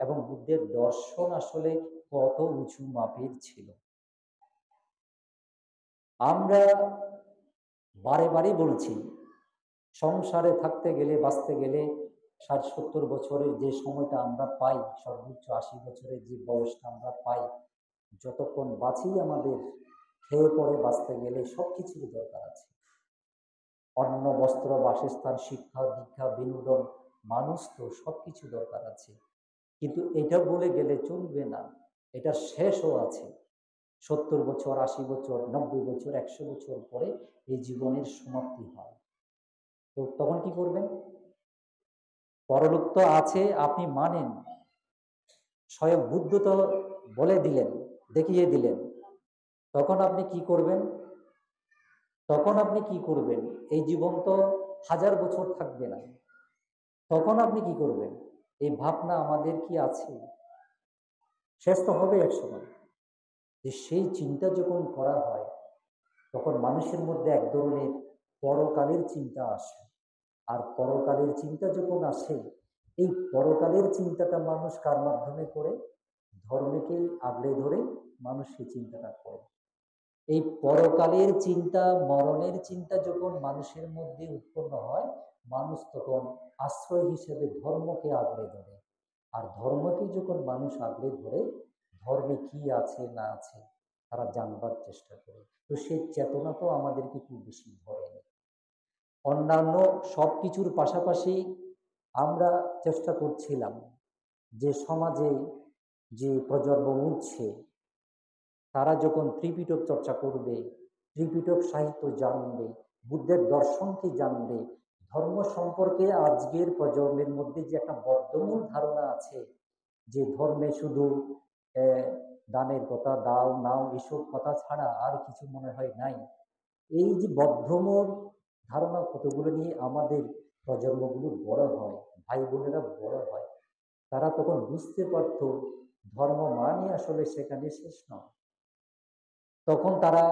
এবং বুদ্ধের দর্শন আসলে কত উঁচু মাপের ছিল। আমরা বারে বারে বলছি, সংসারে থাকতে গেলে, বাঁচতে গেলে 60-70 বছরের যে সময়টা আমরা পাই, সর্বোচ্চ 80 বছরের যে বয়সটা আমরা পাই, যতক্ষণ বাঁচি আমাদের খেয়ে পরে বাঁচতে গেলে সবকিছুর দরকার আছে। অন্ন, বস্ত্র, বাসস্থান, শিক্ষা, দীক্ষা, বিনোদন, মানুষ, তো সবকিছু দরকার আছে। কিন্তু এটা বলে গেলে চলবে না, এটা শেষও আছে। 70 বছর, 80 বছর, 90 বছর, 100 বছর পরে এই জীবনের সমাপ্তি হয়। তো তখন কি করবেন? পরলোক তো আছে, আপনি মানেন, স্বয়ং বুদ্ধ তো বলে দিলেন, দেখিয়ে দিলেন। তখন আপনি কি করবেন? তখন আপনি কি করবেন? এই জীবন তো 1000 বছর থাকবে না। তখন আপনি কি করবেন? এই ভাবনা আমাদের কি আছে? শেষ তো হবে একসময়। যে সেই চিন্তা যখন করা হয়, তখন মানুষের মধ্যে এক ধরনের পরকালের চিন্তা আসে। আর পরকালের চিন্তা যখন আসে, এই পরকালের চিন্তাটা মানুষ কার মাধ্যমে করে? ধর্মকেই আগলে ধরে মানুষ সেই চিন্তাটা করে। এই পরকালের চিন্তা, মরণের চিন্তা যখন মানুষের মধ্যে উৎপন্ন হয়, মানুষ তখন আশ্রয় হিসেবে ধর্মকে আগলে ধরে। আর ধর্মকে যখন মানুষ আগলে ধরে, ধর্মে কি আছে না আছে তারা জানবার চেষ্টা করে। তো সেই চেতনা তো আমাদেরকে খুব বেশি ধরে। অন্যান্য সব কিছুর পাশাপাশি আমরা চেষ্টা করছিলাম যে সমাজে যে প্রজন্ম উঠছে, তারা যখন ত্রিপিটক চর্চা করবে, ত্রিপিটক সাহিত্য জানবে, বুদ্ধের দর্শনকে জানবে, ধর্ম সম্পর্কে আজকের প্রজন্মের মধ্যে যে একটা বদ্ধমূল ধারণা আছে যে ধর্মে শুধু দানের কথা, দাও নাও, এসব কথা ছাড়া আর কিছু মনে হয় নাই। এই যে বদ্ধমূল ধারণা কতগুলো নিয়ে আমাদের প্রজন্মগুলো বড় হয়, ভাই বোনেরা বড় হয়, তারা তখন বুঝতে পারত ধর্ম মানে আসলে সেখানে শেষ নয়। তখন তারা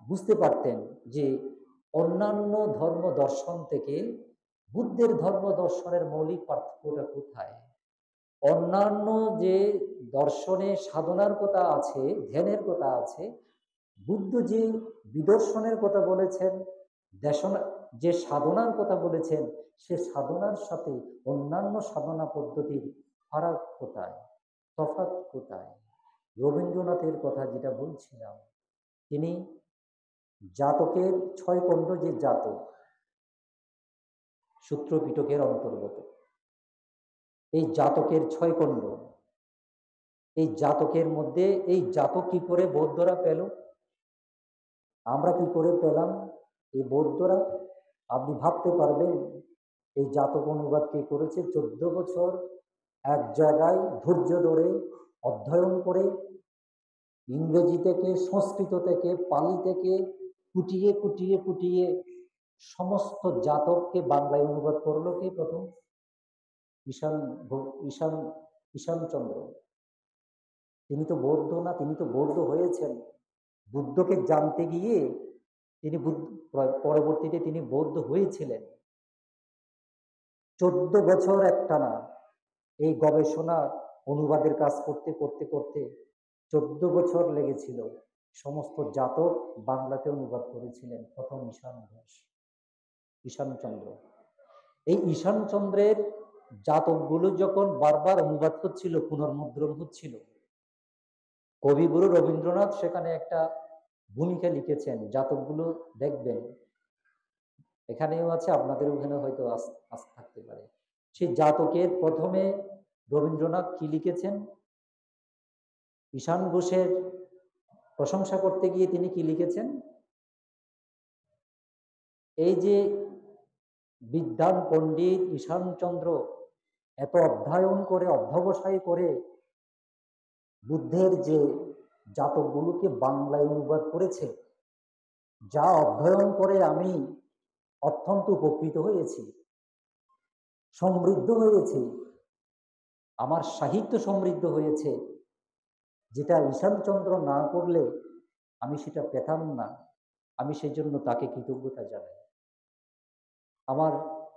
বুঝতে পারতেন যে অন্যান্য ধর্ম দর্শন থেকে বুদ্ধের ধর্ম দর্শনের মৌলিক পার্থক্যটা কোথায়। অন্যান্য যে দর্শনে সাধনার কথা আছে, ধ্যানের কথা আছে, বুদ্ধ যে বিদর্শনের কথা বলেছেন, দেশনা যে সাধনার কথা বলেছেন, সে সাধনার সাথে অন্যান্য সাধনা পদ্ধতির ফারাক কোথায়, তফাৎ কোথায়? রবীন্দ্রনাথের কথা যেটা বলছিলাম, তিনি জাতকের 6 খণ্ড, যে জাতক সূত্র পিটকের অন্তর্গত, এই জাতকের 6 খণ্ড, এই জাতকের মধ্যে এই জাতক কি করে বৌদ্ধরা পেল, আমরা কি করে পেলাম এই বৌদ্ধরা? আপনি ভাবতে পারবেন এই জাতক অনুবাদ কে করেছে? 14 বছর এক জায়গায় ধৈর্য ধরে অধ্যয়ন করে, ইংরেজি থেকে, সংস্কৃত থেকে, পালি থেকে কুটিয়ে কুটিয়ে কুটিয়ে সমস্ত জাতককে বাংলায় অনুবাদ করলো কে প্রথম? ঈশান ঈশান ঈশানচন্দ্র। তিনি তো বৌদ্ধ না, তিনি তো বৌদ্ধ হয়েছেন বুদ্ধকে জানতে গিয়ে। তিনি পরবর্তীতে তিনি বৌদ্ধ হয়েছিলেন। 14 বছর একটানা এই গবেষণা অনুবাদের কাজ করতে করতে করতে 14 বছর লেগেছিল। সমস্ত জাতক বাংলাতে অনুবাদ করেছিলেন প্রথম ঈশান ঘোষ, ঈশানচন্দ্র। এই ঈশানচন্দ্রের জাতকগুলো যখন বারবার অনুবাদ হচ্ছিল, পুনর্মুদ্রণ হচ্ছিল, কবিগুরু রবীন্দ্রনাথ সেখানে একটা ভূমিকা লিখেছেন। জাতকগুলো দেখবেন, এখানেও আছে, আপনাদের ওখানে হয়তো থাকতে পারে। সেই জাতকের প্রথমে রবীন্দ্রনাথ কি লিখেছেন? ঈশান ঘোষের প্রশংসা করতে গিয়ে তিনি কি লিখেছেন? এই যে বিদ্বান পণ্ডিত ঈশানচন্দ্র এত অধ্যয়ন করে, অধ্যবসায় করে বুদ্ধের যে জাতকগুলোকে বাংলায় অনুবাদ করেছে, যা অধ্যয়ন করে আমি অত্যন্ত উপকৃত হয়েছি, সমৃদ্ধ হয়েছি, আমার সাহিত্য সমৃদ্ধ হয়েছে, যেটা ঈশানচন্দ্র না করলে আমি সেটা পেতাম না। আমি সেই জন্য তাকে কৃতজ্ঞতা জানাই। আমার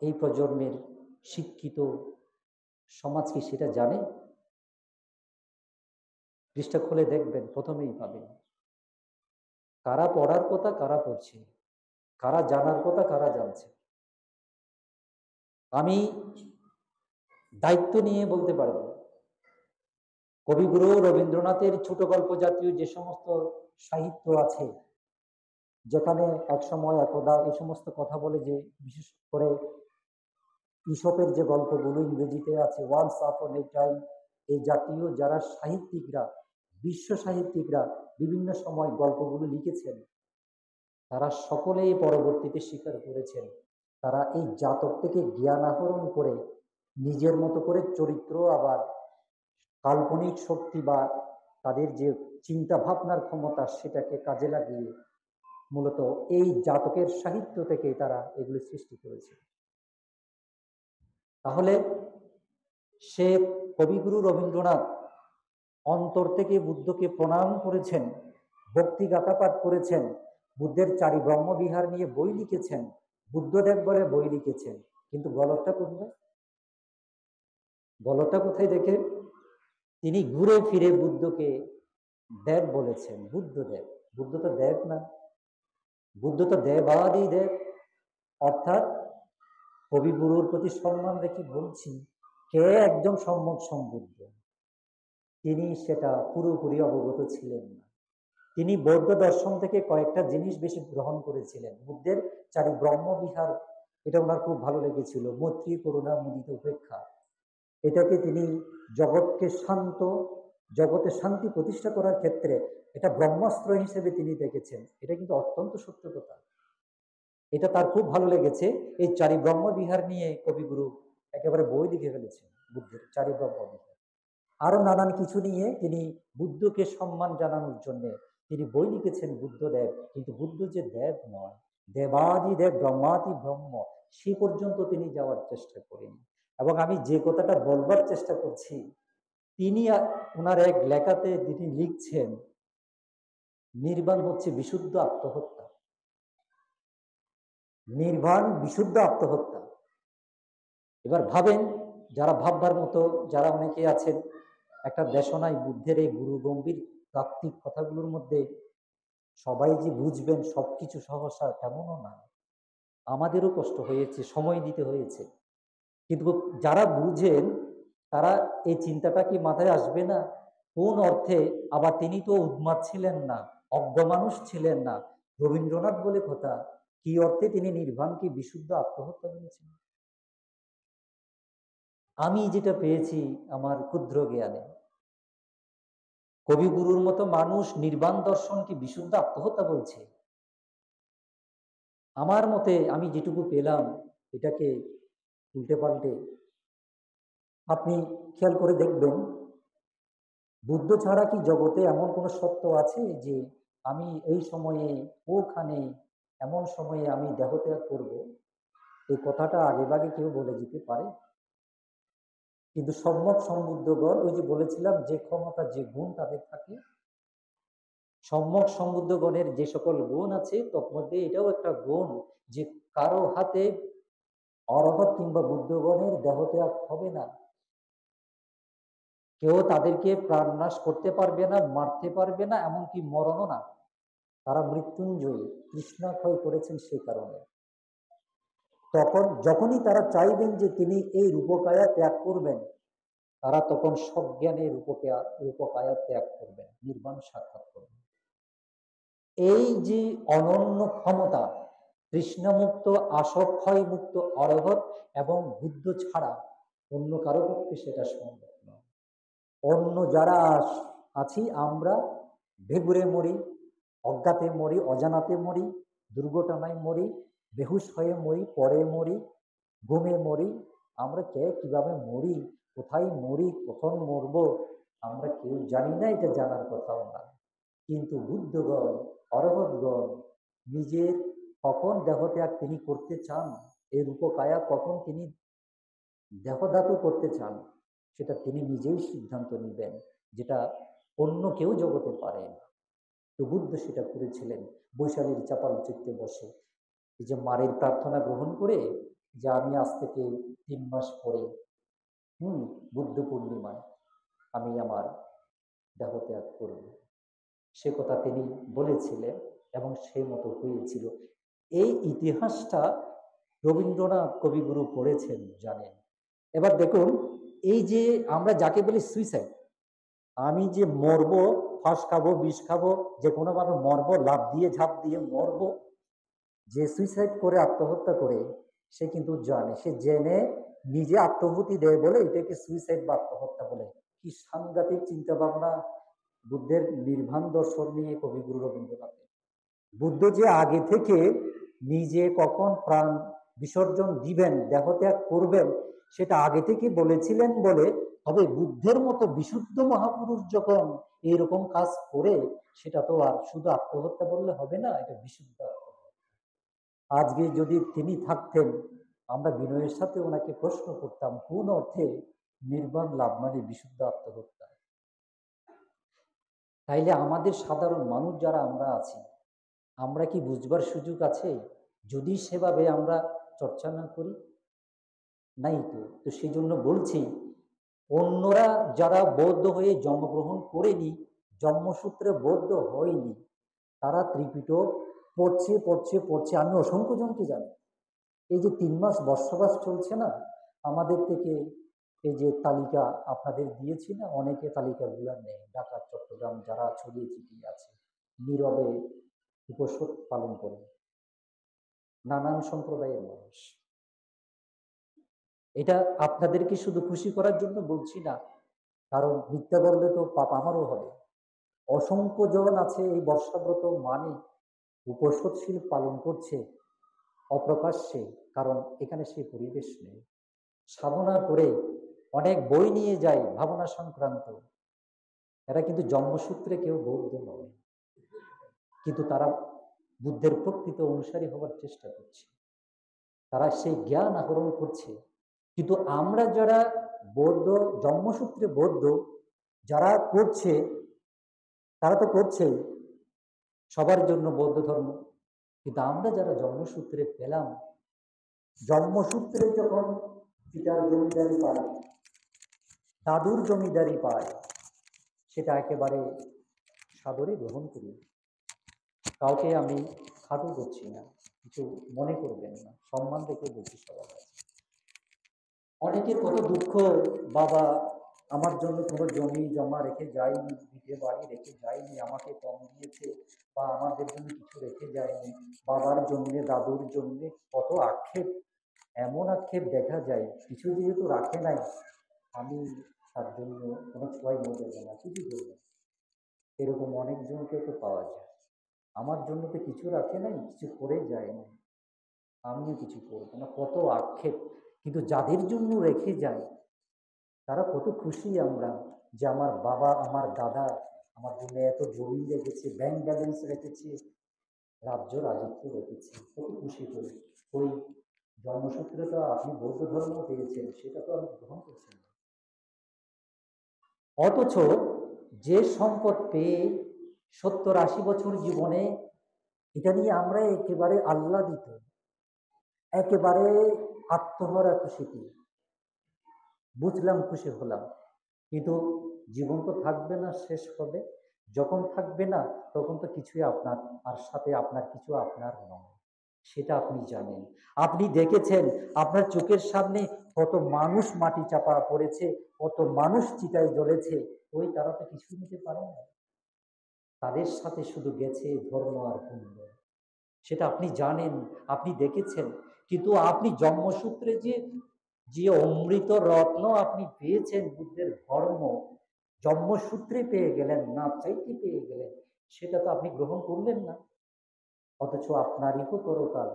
এই প্রজন্মের শিক্ষিত সমাজ কি সেটা জানে? পৃষ্ঠা খুলে দেখবেন, প্রথমেই পাবেন কারা পড়ার কথা, কারা পড়ছে, কারা জানার কথা, কারা জানছে। আমি দায়িত্ব নিয়ে বলতে পারব, কবিগুরু রবীন্দ্রনাথের ছোট গল্প জাতীয় যে সমস্ত সাহিত্য আছে, যেখানে একসময় একদা এই সমস্ত কথা বলে, যে বিশেষ করে ঈশপের যে গল্পগুলো ইংরেজিতে আছে, ওয়ান্স আপন এ টাইম, এই জাতীয় যারা সাহিত্যিকরা, বিশ্ব সাহিত্যিকরা বিভিন্ন সময় গল্পগুলো লিখেছেন, তারা সকলেই পরবর্তীতে স্বীকার করেছেন তারা এই জাতক থেকে জ্ঞান আহরণ করে নিজের মতো করে চরিত্র আবার কাল্পনিক শক্তি বা তাদের যে চিন্তা ভাবনার ক্ষমতা সেটাকে কাজে লাগিয়ে মূলত এই জাতকের সাহিত্য থেকে তারা এগুলো সৃষ্টি করেছে। তাহলে সে কবিগুরু রবীন্দ্রনাথ অন্তর থেকে বুদ্ধকে প্রণাম করেছেন, ভক্তি গাথাপাঠ করেছেন, বুদ্ধের চারি ব্রহ্মবিহার নিয়ে বই লিখেছেন, বুদ্ধদেব বলে বই লিখেছেন, কিন্তু গলতটা কোথায়? গলতটা কোথায় দেখে? তিনি ঘুরে ফিরে বুদ্ধকে দেব বলেছেন। বুদ্ধদেব, বুদ্ধ তো দেব না, বুদ্ধ তো দেবাদি দেব। অর্থাৎ কবিগুরুর প্রতি সম্মান রেখে বলছি, কে একজন সম্যক সম্বুদ্ধ, তিনি সেটা পুরোপুরি অবগত ছিলেন না। তিনি বৌদ্ধ দর্শন থেকে কয়েকটা জিনিস বেশি গ্রহণ করেছিলেন। বুদ্ধের চারি ব্রহ্মবিহার, এটা ওনার খুব ভালো লেগেছিল। মৈত্রী, করুণা, মুদিত, উপেক্ষা, এটাকে তিনি জগৎকে শান্ত, জগতে শান্তি প্রতিষ্ঠা করার ক্ষেত্রে এটা ব্রহ্মাস্ত্র হিসেবে তিনি দেখেছেন। এটা কিন্তু অত্যন্ত সত্য কথা। এটা তার খুব ভালো লেগেছে। এই চারি ব্রহ্মবিহার নিয়ে কবিগুরু একেবারে বই লিখে ফেলেছেন, বুদ্ধের চারি ব্রহ্মবিহার। আরো নানান কিছু নিয়ে তিনি বুদ্ধকে সম্মান জানানোর জন্য তিনি বই লিখেছেন বুদ্ধদেব। কিন্তু বুদ্ধ যে দেব নয়, দেবাদি দেব, ব্রহ্মাদি ব্রহ্ম, সে পর্যন্ত তিনি যাওয়ার চেষ্টা করেন। এবং আমি যে কথাটা বলবার চেষ্টা করছি, তিনি ওনার এক লেখাতে তিনি লিখছেন, নির্বাণ হচ্ছে বিশুদ্ধ আত্মহত্যা। নির্বাণ বিশুদ্ধ আত্মহত্যা। এবার ভাবেন, যারা ভাববার মতো, যারা অনেকে আছেন, একটা দেশনায় বুদ্ধের এই গুরু গম্ভীর তাত্ত্বিক কথাগুলোর মধ্যে সবাই যে বুঝবেন সবকিছু সহসা তেমনও না। আমাদেরও কষ্ট হয়েছে, সময় দিতে হয়েছে। কিন্তু যারা বুঝেন তারা এই চিন্তাটা কি মাথায় আসবে না? কোন অর্থে? আবার তিনি তো উন্মাদ ছিলেন না, অজ্ঞ মানুষ ছিলেন না। রবীন্দ্রনাথ বলে কথা, কি অর্থে তিনি নির্বাণকে বিশুদ্ধ আত্মহত্যা বলেছেন? আমি যেটা পেয়েছি আমার ক্ষুদ্র জ্ঞানে, কবিগুরুর মতো মানুষ নির্বাণ দর্শনকে বিশুদ্ধ আত্মহত্যা বলছে। আমার মতে আমি যেটুকু পেলাম এটাকে উল্টে পাল্টে আপনি খেয়াল করে দেখবেন, বুদ্ধ ছাড়া কি জগতে এমন কোনো সত্য আছে যে আমি এই সময়ে ওখানে এমন সময়ে আমি দেহত্যাগ করব? এই কথাটা আগেভাগে কেউ বলে যেতে পারে? কিন্তু সম্যক সম্বুদ্ধগণ, ওই যে বলেছিলাম যে ক্ষমতা যে গুণ তাদের থাকে, সম্যক সম্বুদ্ধগণের যে সকল গুণ আছে তার মধ্যে এটাও একটা গুণ যে কারো হাতে অরহৎ কিংবা বুদ্ধগণের দেহত্যাগ হবে না। কেউ তাদেরকে প্রাণনাশ করতে পারবে না, মারতে পারবে না, এমনকি মরণও না। তারা মৃত্যুঞ্জয়ী, তৃষ্ণাক্ষয় করেছেন সে কারণে। তখন যখনই তারা চাইবেন যে তিনি এই রূপকায়া ত্যাগ করবেন, তারা তখন সজ্ঞানে রূপকায়া ত্যাগ করবেন, নির্বাণ সাক্ষাৎ করবেন। এই যে অনন্য ক্ষমতা, তৃষ্ণামুক্ত, আসক্ষয় মুক্ত অরহৎ এবং বুদ্ধ ছাড়া অন্য কারো পক্ষে সেটা সম্ভব নয়। অন্য যারা আছি আমরা, ভেগুরে মরি, অজ্ঞাতে মরি, অজানাতে মরি, দুর্ঘটনায় মরি, বেহুশ হয়ে মরি, পরে মরি, ঘুমে মরি। আমরা কে কিভাবে মরি, কোথায় মরি, কখন মরবো, আমরা কেউ জানি না, এটা জানার কথাও না। কিন্তু বুদ্ধগণ, অরহৎগণ নিজের কখন দেহত্যাগ তিনি করতে চান, এই রূপকায়া কখন তিনি দেহধাতু করতে চান, সেটা তিনি নিজেই সিদ্ধান্ত নেবেন, যেটা অন্য কেউ জগতে পারে না। তো বুদ্ধ সেটা করেছিলেন বৈশালীর চাপাল চিত্তে বসে। এই যে মায়ের প্রার্থনা গ্রহণ করে যে আমি আজ থেকে 3 মাস পরে বুদ্ধ পূর্ণিমায় আমি আমার দেহত্যাগ করব, সে কথা তিনি বলেছিলেন এবং সে মতো হয়েছিল। এই ইতিহাসটা রবীন্দ্রনাথ কবিগুরু পড়েছেন, জানেন। এবার দেখুন, এই যে আমরা যাকে বলি সুইসাইড, আমি যে মরবো, ফাঁস খাবো, বিষ খাবো, যে কোনোভাবে মরবো, লাফ দিয়ে ঝাঁপ দিয়ে মরবো, যে সুইসাইড করে আত্মহত্যা করে সে কিন্তু জানে, সে জেনে নিজে আত্মহুতি দেয় বলে এটাকে সুইসাইড বা আত্মহত্যা বলে। কি সাংঘাতিক চিন্তা ভাবনা বুদ্ধের নির্বাণ দর্শন নিয়ে কবিগুরু রবীন্দ্রনাথের। বুদ্ধ যে আগে থেকে নিজে কখন প্রাণ বিসর্জন দিবেন, দেহত্যাগ করবেন, সেটা আগে থেকে বলেছিলেন বলে। তবে বুদ্ধের মতো বিশুদ্ধ মহাপুরুষ যখন এইরকম কাজ করে, সেটা তো আর শুধু আত্মহত্যা বললে হবে না, এটা বিশুদ্ধ আত্মহত্যা। আজকে যদি তিনি থাকতেন, আমরা বিনয়ের সাথে ওনাকে প্রশ্ন করতাম, কোন অর্থে নির্বাণ লাভ মানে বিশুদ্ধ আত্মহত্যা? তাইলে আমাদের সাধারণ মানুষ যারা আমরা আছি, আমরা কি বুঝবার সুযোগ আছে যদি সেভাবে আমরা চর্চা না করি? নাই তো। তো সেই জন্য বলছি, অন্যরা যারা বৌদ্ধ হয়ে জন্মগ্রহণ করেনি, জন্মসূত্রে বৌদ্ধ হয়নি, তারা ত্রিপিটক পড়ছে পড়ছে পড়ছে। আমি অসংখ্য জনকে জানি। এই যে 3 মাস বর্ষবাস চলছে না, আমাদের থেকে এই যে তালিকা আপনাদের দিয়েছি না, অনেকে তালিকাগুলো নেই। ঢাকা, চট্টগ্রাম যারা ছড়িয়ে ছিটিয়ে আছে, নীরবে উপোষদ পালন করে নানান সম্প্রদায়ের মানুষ। এটা আপনাদেরকে শুধু খুশি করার জন্য বলছি না, কারণ মিথ্যা বললে তো পাপ আমারও হবে। অসংখ্য জন আছে এই বর্ষাব্রত মানে উপোষদশীল পালন করছে অপ্রকাশ্যে, কারণ এখানে সেই পরিবেশ নেই। সাধনা করে অনেক বই নিয়ে যায় ভাবনা সংক্রান্ত, এরা কিন্তু জন্মসূত্রে কেউ বৌদ্ধ নয়, কিন্তু তারা বুদ্ধের প্রকৃত অনুসারী হওয়ার চেষ্টা করছে, তারা সেই জ্ঞান আহরণ করছে। কিন্তু আমরা যারা বৌদ্ধ, জন্মসূত্রে বৌদ্ধ যারা করছে, তারা তো করছে সবার জন্য বৌদ্ধ ধর্ম। কিন্তু আমরা যারা জন্মসূত্রে পেলাম, জন্মসূত্রে যখন পিতার জমিদারি পাই, দাদুর জমিদারি পাই, সেটা একেবারে সাদরে গ্রহণ করি। কাউকে আমি খাটো করছি না, কিছু মনে করবেন না, সম্মান রেখে বলছি সবার কাছে। অনেকের কত দুঃখ, বাবা আমার জন্য কোনো জমি জমা রেখে যায়নি, ভিটে বাড়ি রেখে যায়নি, আমাকে কম দিয়েছে, বা আমাদের জন্য কিছু রেখে যায়নি। বাবার জন্যে, দাদুর জন্যে কত আক্ষেপ, এমন আক্ষেপ দেখা যায়, কিছু যেহেতু রাখে নাই, আমি তার জন্য কোনো ছোঁয়াই নিয়ে যাবো না, কিছু করবো। এরকম অনেকজনকে তো পাওয়া যায়। আমার জন্য তো কিছু রাখে নাই, কিছু করে যায় না, আমিও কিছু করবো না, কত আক্ষেপ। কিন্তু যাদের জন্য রেখে যায়, তারা কত খুশি আমরা যে আমার বাবা, আমার দাদা আমার জন্য এত জমি রেখেছে, ব্যাংক ব্যালেন্স রেখেছে, রাজ্য রাজত্ব রেখেছে, কত খুশি করি। ওই জন্মসূত্রে তো আপনি বৌদ্ধ ধর্ম পেয়েছেন, সেটা তো আপনি গ্রহণ করছেন না। অথচ যে সম্পদ পেয়ে 70-80 বছর জীবনে, এটা নিয়ে আমরা একেবারে আহ্লাদিত, একেবারে আত্মভরা খুশিতে বুঝলাম, খুশি হলাম। কিন্তু জীবন তো থাকবে না, শেষ হবে। যখন থাকবে না, তখন তো কিছুই আপনার, আর সাথে আপনার কিছু আপনার নয়, সেটা আপনি জানেন। আপনি দেখেছেন, আপনার চোখের সামনে কত মানুষ মাটি চাপা পড়েছে, কত মানুষ চিতায় জ্বলেছে, ওই তারা তো কিছু নিতে পারে না। তাদের সাথে শুধু গেছে ধর্ম আর পুণ্য, সেটা আপনি জানেন, আপনি দেখেছেন। কিন্তু আপনি জন্মসূত্রে যে যে অমৃত রত্ন আপনি পেয়েছেন, বুদ্ধের ধর্ম জন্মসূত্রে পেয়ে গেলেন, না চাইতে পেয়ে গেলেন, সেটা তো আপনি গ্রহণ করলেন না। অথচ আপনার ইহপরকাল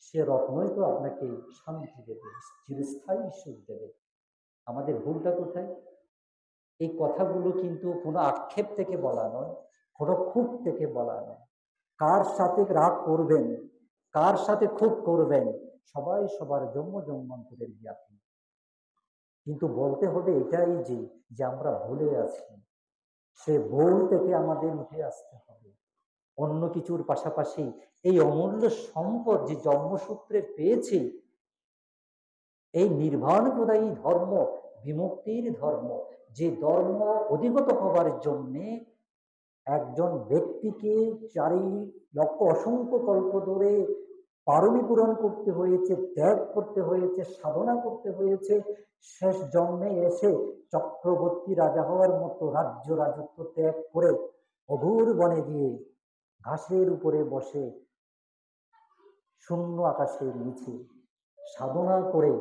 সে রত্নই তো আপনাকে শান্তি দেবে, চিরস্থায়ী সুখ দেবে। আমাদের ভুলটা কোথায়? এই কথাগুলো কিন্তু কোনো আক্ষেপ থেকে বলা নয়, কোনো ক্ষোভ থেকে বলা নয়। কার সাথে রাগ করবেন, কার সাথে ক্ষোভ করবেন, সবাই সবার জন্ম জন্মান্তরের জ্ঞাতি। কিন্তু বলতে হবে এটাই যে আমরা ভুলে আছি, সে ভুল থেকে আমাদের উঠে আসতে হবে। অন্য কিছুর পাশাপাশি এই অমূল্য সম্পদ যে জন্মসূত্রে পেয়েছি, এই নির্বাণ প্রদায়ী ধর্ম, বিমুক্তির ধর্ম, যে ধর্ম অধিগত হবার জন্যে একজন ব্যক্তিকে 4 লক্ষ অসংখ্য কল্প ধরে পারমি পূরণ করতে হয়েছে, ত্যাগ করতে হয়েছে, সাধনা করতে হয়েছে, শেষ জন্মে এসে চক্রবর্তী রাজা হওয়ার মতো রাজ্য রাজত্ব ত্যাগ করে অঘোর বনে গিয়ে ঘাসের উপরে বসে শূন্য আকাশের নিচে সাধনা করে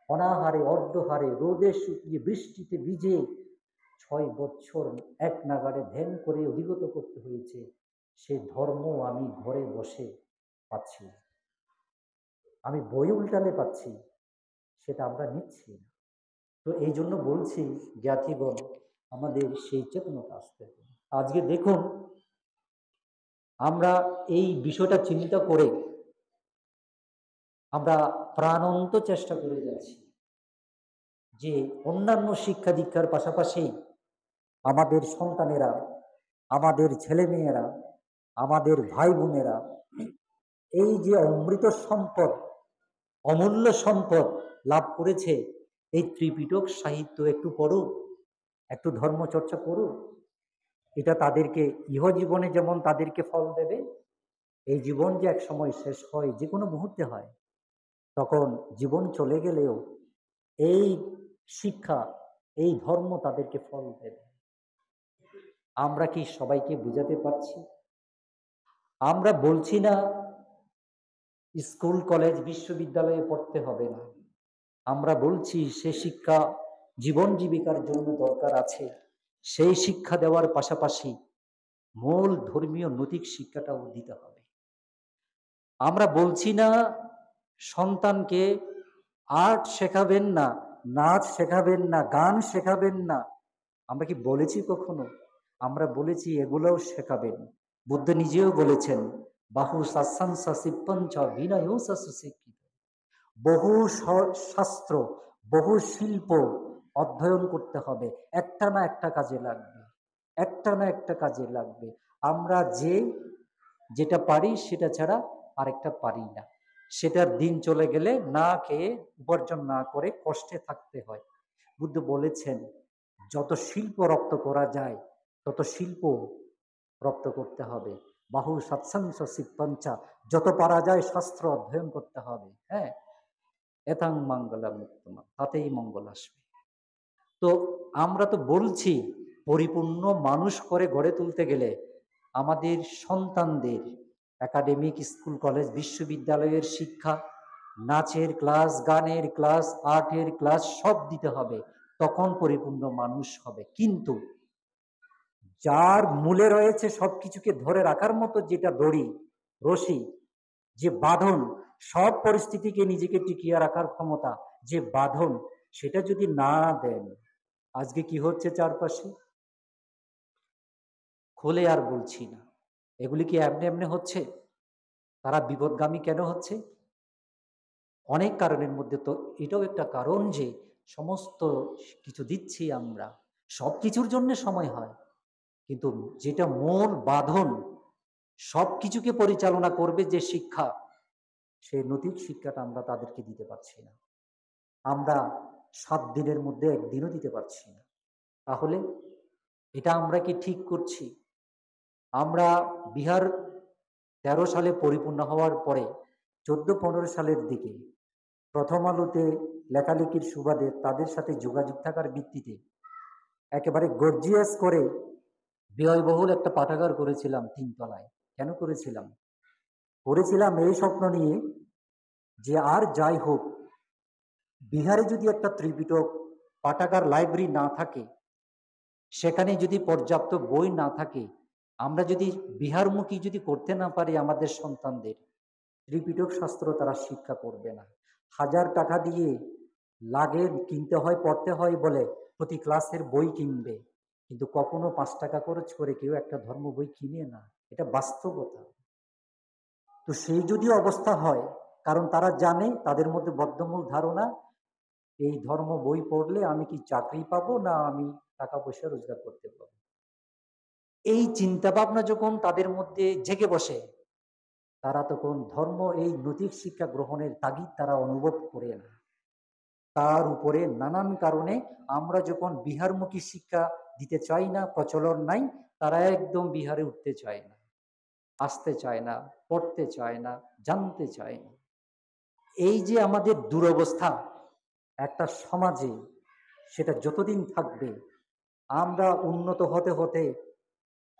অনাহারে, অর্ধহারে, রোদে শুকিয়ে, বৃষ্টিতে ভিজে 6 বছর এক নাগাড়ে ধ্যান করে অধিগত করতে হয়েছে। সে ধর্ম আমি ঘরে বসে পাচ্ছি, আমি বই উল্টালে পাচ্ছি, সেটা আমরা নিচ্ছি না। তো এই জন্য বলছি জ্ঞাতিগণ, আমাদের সেই চেতনতা আসতে হবে। আজকে দেখুন, আমরা এই বিষয়টা চিন্তা করে আমরা প্রাণান্ত চেষ্টা করে যাচ্ছি যে অন্যান্য শিক্ষা দীক্ষার পাশাপাশি আমাদের সন্তানেরা, আমাদের ছেলেমেয়েরা, আমাদের ভাই বোনেরা এই যে অমৃত সম্পদ, অমূল্য সম্পদ লাভ করেছে, এই ত্রিপিটক সাহিত্য একটু পড়ুক, একটু ধর্মচর্চা করুক। এটা তাদেরকে ইহজীবনে যেমন তাদেরকে ফল দেবে, এই জীবন যে এক সময় শেষ হয়, যে কোনো মুহূর্তে হয়, তখন জীবন চলে গেলেও এই শিক্ষা, এই ধর্ম তাদেরকে ফল দেবে। আমরা কি সবাইকে বুঝাতে পারছি? আমরা বলছি না স্কুল কলেজ বিশ্ববিদ্যালয়ে পড়তে হবে না, আমরা বলছি সে শিক্ষা জীবন জীবিকার জন্য দরকার আছে। সেই শিক্ষা দেওয়ার পাশাপাশি মূল ধর্মীয় নৈতিক শিক্ষাটাও দিতে হবে। আমরা বলছি না সন্তানকে আর্ট শেখাবেন না, নাচ শেখাবেন না, গান শেখাবেন না। আমরা কি বলেছি কখনো? আমরা বলেছি এগুলোও শেখাবেন। বুদ্ধ নিজেও বলেছেন, বাহু সাসাংসা সিপ্পঞ্চ বিনয় সুশিক্ষিত। বহু শাস্ত্র, বহু শিল্প অধ্যয়ন করতে হবে, একটা না একটা কাজে লাগবে, একটা না একটা কাজে লাগবে। আমরা যেটা পারি সেটা ছাড়া আরেকটা পারি না। সেটার দিন চলে গেলে না খেয়ে উপার্জন না করে কষ্টে থাকতে হয়। বুদ্ধ বলেছেন, যত শিল্প রপ্ত করা যায় তত শিল্প রপ্ত করতে হবে। বাহু সৎসাংস সিপঞ্চা, যত পারা যায় শাস্ত্র অধ্যয়ন করতে হবে। হ্যাঁ, এথাং মঙ্গলাম উত্তমা, তাতেই মঙ্গল আসবে। তো আমরা তো বলছি পরিপূর্ণ মানুষ করে গড়ে তুলতে গেলে আমাদের সন্তানদের একাডেমিক, স্কুল কলেজ বিশ্ববিদ্যালয়ের শিক্ষা, নাচের ক্লাস, গানের ক্লাস, আর্টের ক্লাস সব দিতে হবে, তখন পরিপূর্ণ মানুষ হবে। কিন্তু যার মূলে রয়েছে সবকিছুকে ধরে রাখার মতো যেটা দড়ি, রশি, যে বাঁধন, সব পরিস্থিতিকে নিজেকে টিকিয়ে রাখার ক্ষমতা, যে বাঁধন, সেটা যদি না দেন, আজকে কি হচ্ছে চারপাশে খুলে আর বলছি না, এগুলি কি এমনি এমনি হচ্ছে? তারা বিপদগামী কেন হচ্ছে? অনেক কারণের মধ্যে তো এটাও একটা কারণ যে সমস্ত কিছু দিচ্ছি আমরা, সব কিছুর জন্য সময় হয়, কিন্তু যেটা মূল বাঁধন, সব কিছুকে পরিচালনা করবে যে শিক্ষা, সেই নৈতিক শিক্ষাটা আমরা তাদেরকে দিতে পারছি না। আমরা 7 দিনের মধ্যে একদিনও দিতে পারছি না। তাহলে এটা আমরা কি ঠিক করছি? আমরা বিহার 13 সালে পরিপূর্ণ হওয়ার পরে 14-15 সালের দিকে প্রথম আলোতে লেখালেখির সুবাদে তাদের সাথে যোগাযোগ থাকার ভিত্তিতে একেবারে গর্জিয়াস করে ব্যয়বহুল একটা পাঠাগার করেছিলাম 3 তলায়। কেন করেছিলাম? করেছিলাম এই স্বপ্ন নিয়ে যে আর যাই হোক, বিহারে যদি একটা ত্রিপিটক পাঠাগার, লাইব্রেরি না থাকে, সেখানে যদি পর্যাপ্ত বই না থাকে, আমরা যদি বিহারমুখী যদি করতে না পারি আমাদের সন্তানদের, ত্রিপিটক শাস্ত্র তারা শিক্ষা করবে না। 1000 টাকা দিয়ে লাগে কিনতে হয়, পড়তে হয় বলে প্রতি ক্লাসের বই কিনবে, কিন্তু কখনো 5 টাকা খরচ করে কেউ একটা ধর্ম বই কিনে না। এটা বাস্তবতা। তো সেই যদি অবস্থা হয়, কারণ তারা জানে, তাদের মধ্যে বদ্ধমূল ধারণা, এই ধর্ম বই পড়লে আমি কি চাকরি পাবো, না আমি টাকা পয়সা রোজগার করতে পারবো। এই চিন্তা ভাবনা যখন তাদের মধ্যে জেগে বসে, তারা তখন ধর্ম, এই নৈতিক শিক্ষা গ্রহণের তাগিদ তারা অনুভব করে না। তার উপরে নানান কারণে আমরা যখন বিহারমুখী শিক্ষা দিতে চাই না, প্রচলন নাই, তারা একদম বিহারে উঠতে চায় না, আসতে চায় না, পড়তে চায় না, জানতে চায় না। এই যে আমাদের দুরবস্থা একটা সমাজে, সেটা যতদিন থাকবে, আমরা উন্নত হতে হতে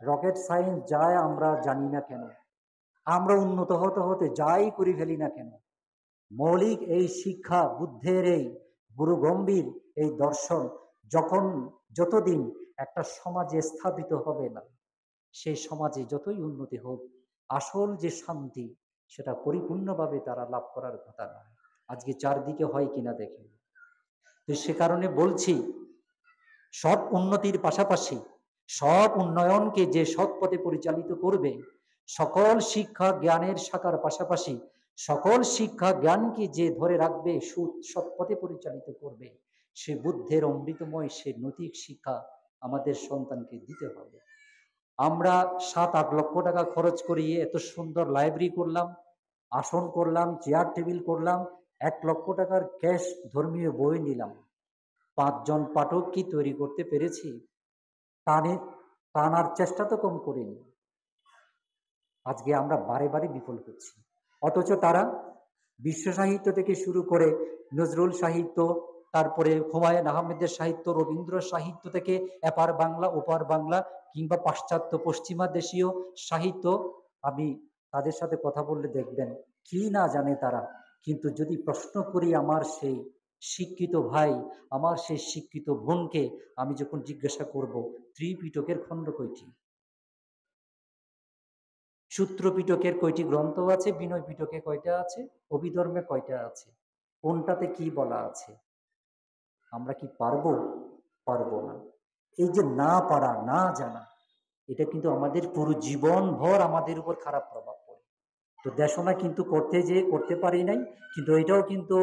রকেট সায়েন্স যায় আমরা জানি না কেন, আমরা উন্নত হতে হতে যাই করে ফেলি না কেন, মৌলিক এই শিক্ষা, বুদ্ধের এই গুরু গম্ভীর এই দর্শন যতদিন একটা সমাজে স্থাপিত হবে না, সেই সমাজে যতই উন্নতি হোক, আসল যে শান্তি সেটা পরিপূর্ণভাবে তারা লাভ করার কথা নয়। আজকে চারদিকে হয় কিনা দেখেন। তো সে কারণে বলছি, সৎ উন্নতির পাশাপাশি সৎ উন্নয়নকে যে সৎ পথে পরিচালিত করবে, সকল শিক্ষা জ্ঞানের শাখার পাশাপাশি সকল শিক্ষা জ্ঞানকে যে ধরে রাখবে, সৎ পথে পরিচালিত করবে, সে বুদ্ধের অমৃতময় সে নৈতিক শিক্ষা আমাদের সন্তানকে দিতে হবে। আমরা 7-8 লক্ষ টাকা খরচ করিয়ে এত সুন্দর লাইব্রেরি করলাম, আসন করলাম, চেয়ার টেবিল করলাম, 1 লক্ষ টাকার ক্যাশ ধর্মীয় বই নিলাম, 5 জন পাঠক কি তৈরি করতে পেরেছি? টানার চেষ্টা তো কম করিনি। আজকে আমরা বারে বারে বিফল হচ্ছি, অথচ তারা বিশ্ব সাহিত্য থেকে শুরু করে নজরুল সাহিত্য, তারপরে হুমায়ুন আহমেদের সাহিত্য, রবীন্দ্র সাহিত্য থেকে এপার বাংলা ওপার বাংলা কিংবা পাশ্চাত্য পশ্চিমা দেশীয় সাহিত্য, আমি তাদের সাথে কথা বললে দেখবেন কি না জানে তারা। কিন্তু যদি প্রশ্ন করি আমার সেই শিক্ষিত ভাই, আমার সেই শিক্ষিত বোনকে আমি যখন জিজ্ঞাসা করব, ত্রিপিটকের খণ্ড কয়টি, সূত্র পিটকের কয়টি গ্রন্থ আছে, বিনয় পিটকে কয়টা আছে, অভিধর্মে কয়টা আছে, কোনটাতে কি বলা আছে, আমরা কি পারবো? পারবো না। এই যে না পারা, না জানা, এটা কিন্তু আমাদের পুরো জীবন ভর আমাদের উপর খারাপ প্রভাব পড়ে। তো দেশনা কিন্তু করতে যেয়ে করতে পারি নাই, কিন্তু এটাও কিন্তু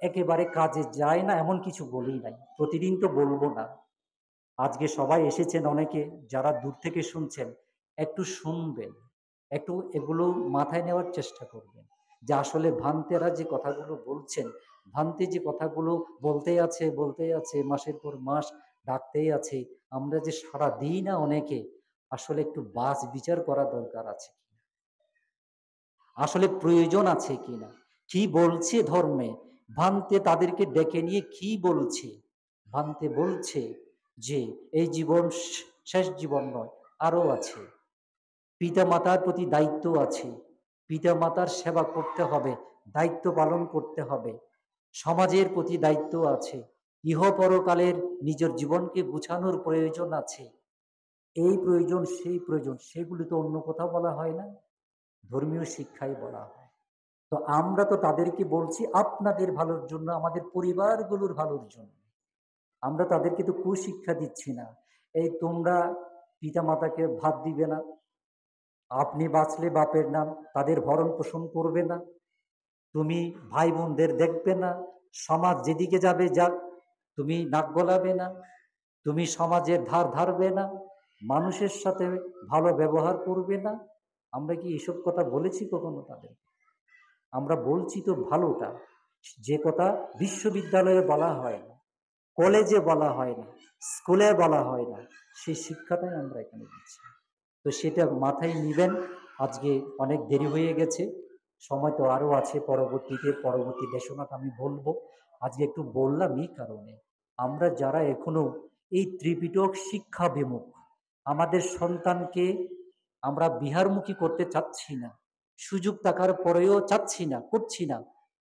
একেবারে কাজে যায় না এমন কিছু বলেই নাই। প্রতিদিন তো বলবো না। আজকে সবাই এসেছেন, অনেকে যারা দূর থেকে শুনছেন, একটু শুনবেন, একটু এগুলো মাথায় নেওয়ার চেষ্টা করবেন যে আসলে ভান্তেরা যে কথাগুলো বলছেন, ভান্তে যে কথাগুলো বলতেই আছে মাসের পর মাস ডাকতেই আছে, আমরা যে সারা দিই না অনেকে, আসলে একটু বাছ বিচার করা দরকার আছে, আসলে প্রয়োজন আছে কিনা, কি বলছে ধর্মে। ভান্তে তাদেরকে ডেকে নিয়ে কি বলছে? ভান্তে বলছে যে এই জীবন শেষ জীবন নয়, আরো আছে, পিতা মাতার প্রতি দায়িত্ব আছে, পিতা মাতার সেবা করতে হবে, দায়িত্ব পালন করতে হবে, সমাজের প্রতি দায়িত্ব আছে, ইহ পরকালের নিজের জীবনকে গুছানোর প্রয়োজন আছে। এই প্রয়োজন সেই প্রয়োজন, সেগুলি তো অন্য কোথাও বলা হয় না, ধর্মীয় শিক্ষাই বলা হয়। তো আমরা তো তাদেরকে বলছি আপনাদের ভালোর জন্য, আমাদের পরিবারগুলোর ভালোর জন্য। আমরা তাদেরকে তো কুশিক্ষা দিচ্ছি না, এই তোমরা পিতা মাতাকে ভাত দিবে না, আপনি বাঁচলে বাপের নাম, তাদের ভরণ পোষণ করবে না, তুমি ভাই বোনদের দেখবে না, সমাজ যেদিকে যাবে যাক, তুমি নাক গলাবে না, তুমি সমাজের ধার ধারবে না, মানুষের সাথে ভালো ব্যবহার করবে না। আমরা কি এসব কথা বলেছি কখনো তাদের? আমরা বলছি তো ভালোটা, যে কথা বিশ্ববিদ্যালয়ে বলা হয় না, কলেজে বলা হয় না, স্কুলে বলা হয় না, সেই শিক্ষাটাই আমরা এখানে দিচ্ছি। তো সেটা মাথায় নিবেন। আজকে অনেক দেরি হয়ে গেছে, সময় তো আরো আছে, পরবর্তী দেশনাটা আমি বলবো। আজকে একটু বললাম এই কারণে, আমরা যারা এখনো এই ত্রিপিটক শিক্ষা বিমুখ, আমাদের সন্তানকে আমরা বিহারমুখী করতে চাচ্ছি না, সুযোগ থাকার পরেও চাচ্ছি না, করছি না।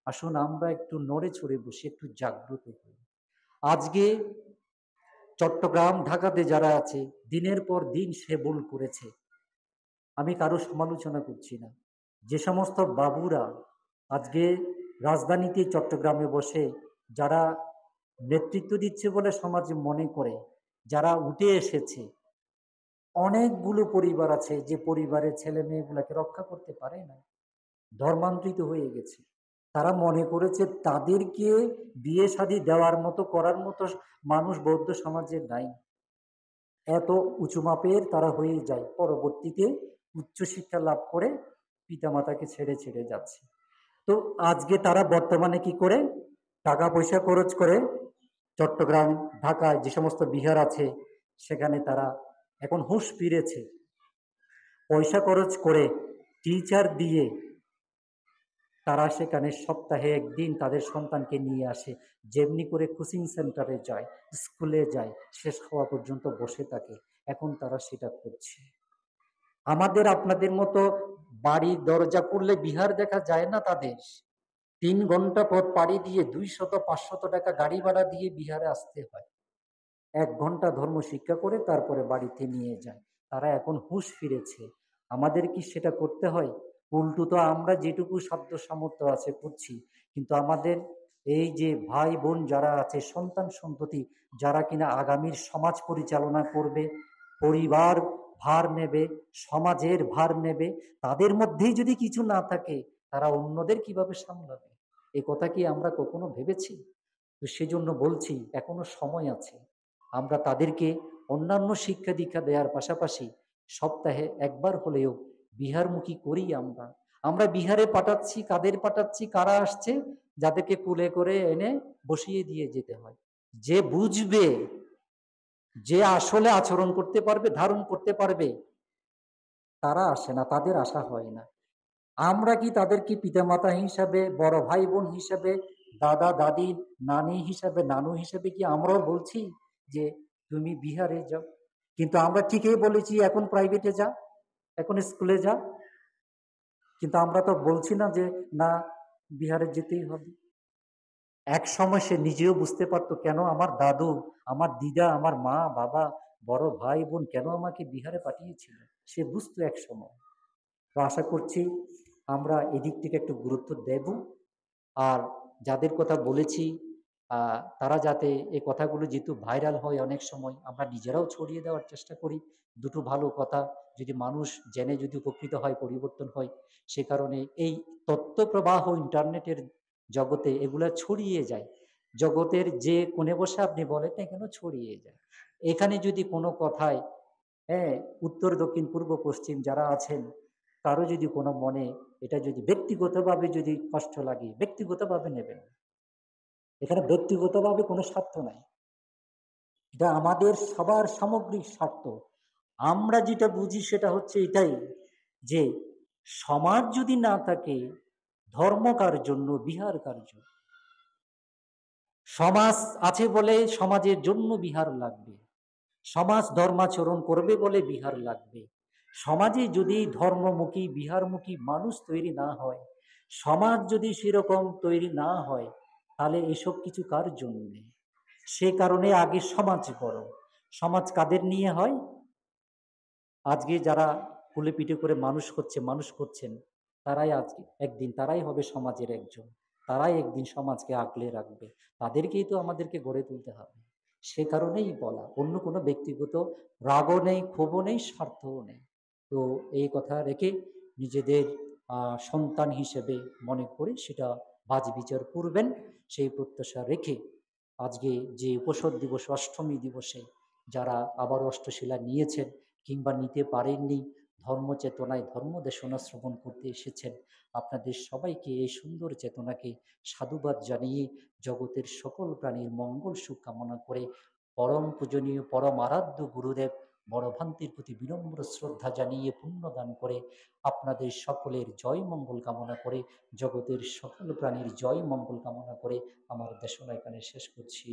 আসুন আমরা একটু নড়ে চড়ে বসে একটু জাগ্রত হই। আজকে চট্টগ্রাম ঢাকাতে যারা আছে, দিনের পর দিন সে ভুল করেছে, আমি কারো সমালোচনা করছি না। যে সমস্ত বাবুরা আজকে রাজধানীতে চট্টগ্রামে বসে যারা নেতৃত্ব দিচ্ছে বলে সমাজে মনে করে, যারা উঠে এসেছে, অনেকগুলো পরিবার আছে যে পরিবারের ছেলে মেয়েগুলোকে রক্ষা করতে পারে না, ধর্মান্তরিত হয়ে গেছে। তারা মনে করেছে তাদেরকে বিয়ে শাদী দেওয়ার মতো করার মতো মানুষ বৌদ্ধ সমাজে নাই। এত উঁচু মাপের তারা হয়ে যায়, পরবর্তীতে উচ্চশিক্ষা লাভ করে পিতামাতাকে ছেড়ে ছেড়ে যাচ্ছে। তো আজকে তারা বর্তমানে কি করে, টাকা পয়সা খরচ করে চট্টগ্রাম ঢাকায় যে সমস্ত বিহার আছে সেখানে তারা এখন হুঁশ ফিরেছে, পয়সা খরচ করে টিচার দিয়ে তারা সেখানে সপ্তাহে একদিন তাদের সন্তানকে নিয়ে আসে, যেমনি করে কোচিং সেন্টারে যায়, স্কুলে যায়, শেষ হওয়া পর্যন্ত বসে থাকে। এখন তারা সেটা করছে। আমাদের আপনাদের মতো বাড়ির দরজা খুললে বিহার দেখা যায় না তাদের। 3 ঘন্টা পথ পাড়ি দিয়ে 200-500 টাকা গাড়ি ভাড়া দিয়ে বিহারে আসতে হয়। 1 ঘন্টা ধর্ম শিক্ষা করে তারপরে বাড়িতে নিয়ে যায়। তারা এখন হুঁশ ফিরেছে, আমাদের কি সেটা করতে হয়? উল্টো তো আমরা যেটুকু সাধ্য সামর্থ্য আছে করছি, কিন্তু আমাদের এই যে ভাই বোন যারা আছে, সন্তান সন্ততি যারা কিনা আগামীর সমাজ পরিচালনা করবে, পরিবার ভার নেবে, সমাজের ভার নেবে, তাদের মধ্যেই যদি কিছু না থাকে, তারা অন্যদের কিভাবে সামলাবে? এই কথা কি আমরা কখনো ভেবেছি? তো সেজন্য বলছি, এখনো সময় আছে। আমরা তাদেরকে অন্যান্য শিক্ষা দীক্ষা দেওয়ার পাশাপাশি সপ্তাহে একবার হলেও বিহারমুখী করি। আমরা আমরা বিহারে পাঠাচ্ছি, কাদের পাঠাচ্ছি, কারা আসছে, যাদেরকে কুলে করে এনে বসিয়ে দিয়ে যেতে হয়। যে বুঝবে, যে আসলে আচরণ করতে পারবে, ধারণ করতে পারবে, তারা আসে না, তাদের আসা হয় না। আমরা কি তাদেরকে পিতামাতা হিসাবে, বড় ভাই বোন হিসাবে, দাদা দাদি, নানি হিসাবে, নানু হিসাবে কি আমরাও বলছি যে তুমি বিহারে যাও? কিন্তু আমরা ঠিকই বলেছি এখন প্রাইভেটে যা, এখন স্কুলে যা। কিন্তু আমরা তো বলছি না যে না, বিহারে যেতেই হবে। এক সময় সে নিজেও বুঝতে পারতো, কেন আমার দাদু, আমার দিদা, আমার মা বাবা, বড় ভাই বোন কেন আমাকে বিহারে পাঠিয়েছিল, সে বুঝতো এক সময়। তো আশা করছি আমরা এদিক থেকে একটু গুরুত্ব দেব। আর যাদের কথা বলেছি, তারা যাতে এই কথাগুলো যেহেতু ভাইরাল হয়, অনেক সময় আমরা নিজেরাও ছড়িয়ে দেওয়ার চেষ্টা করি। দুটো ভালো কথা যদি মানুষ জেনে যদি উপকৃত হয়, পরিবর্তন হয়, সে কারণে এই তথ্য প্রবাহ ইন্টারনেটের জগতে এগুলা ছড়িয়ে যায়। জগতের যে কোণে বসে আপনি বলেন না কেন, ছড়িয়ে যায়। এখানে যদি কোনো কথায়, হ্যাঁ, উত্তর দক্ষিণ পূর্ব পশ্চিম যারা আছেন, কারো যদি কোনো মনে এটা যদি ব্যক্তিগতভাবে যদি কষ্ট লাগে, ব্যক্তিগতভাবে নেবেন। এখানে ব্যক্তিগতভাবে কোনো স্বার্থ নাই, এটা আমাদের সবার সামগ্রিক স্বার্থ। আমরা যেটা বুঝি সেটা হচ্ছে এটাই, যে সমাজ যদি না থাকে, ধর্ম কার জন্য, বিহার কার জন্য? সমাজ আছে বলে সমাজের জন্য বিহার লাগবে, সমাজ ধর্মাচরণ করবে বলে বিহার লাগবে। সমাজে যদি ধর্মমুখী, বিহারমুখী মানুষ তৈরি না হয়, সমাজ যদি সেরকম তৈরি না হয়, তাহলে এসব কিছু কার জন্য? সে কারণে আগে সমাজ বড়। সমাজ কাদের নিয়ে হয়? আজকে যারা কুলে পিঠে করে মানুষ হচ্ছে, মানুষ করছেন, তারাই আজকে একদিন তারাই হবে সমাজের একজন, তারাই একদিন সমাজকে আগলে রাখবে। তাদেরকেই তো আমাদেরকে গড়ে তুলতে হবে। সে কারণেই বলা, অন্য কোনো ব্যক্তিগত রাগও নেই, ক্ষোভও নেই, স্বার্থও নেই। তো এই কথা রেখে নিজেদের সন্তান হিসেবে মনে করে সেটা বাজ বিচার করবেন, সেই প্রত্যাশা রেখে আজকে যে উপসদ দিবস, অষ্টমী দিবসে যারা আবার অষ্টশিলা নিয়েছেন কিংবা নিতে পারেননি, ধর্ম চেতনায় ধর্ম দেশনা শ্রবণ করতে এসেছেন, আপনাদের সবাইকে এই সুন্দর চেতনাকে সাধুবাদ জানিয়ে জগতের সকল প্রাণীর মঙ্গল সুখ কামনা করে, পরম পূজনীয় পরম আরাধ্য গুরুদেব বড় ভান্তির প্রতি বিনম্র শ্রদ্ধা জানিয়ে পুণ্যদান করে আপনাদের সকলের জয় মঙ্গল কামনা করে, জগতের সকল প্রাণীর জয় মঙ্গল কামনা করে আমার দেশনা এখানে শেষ করছি।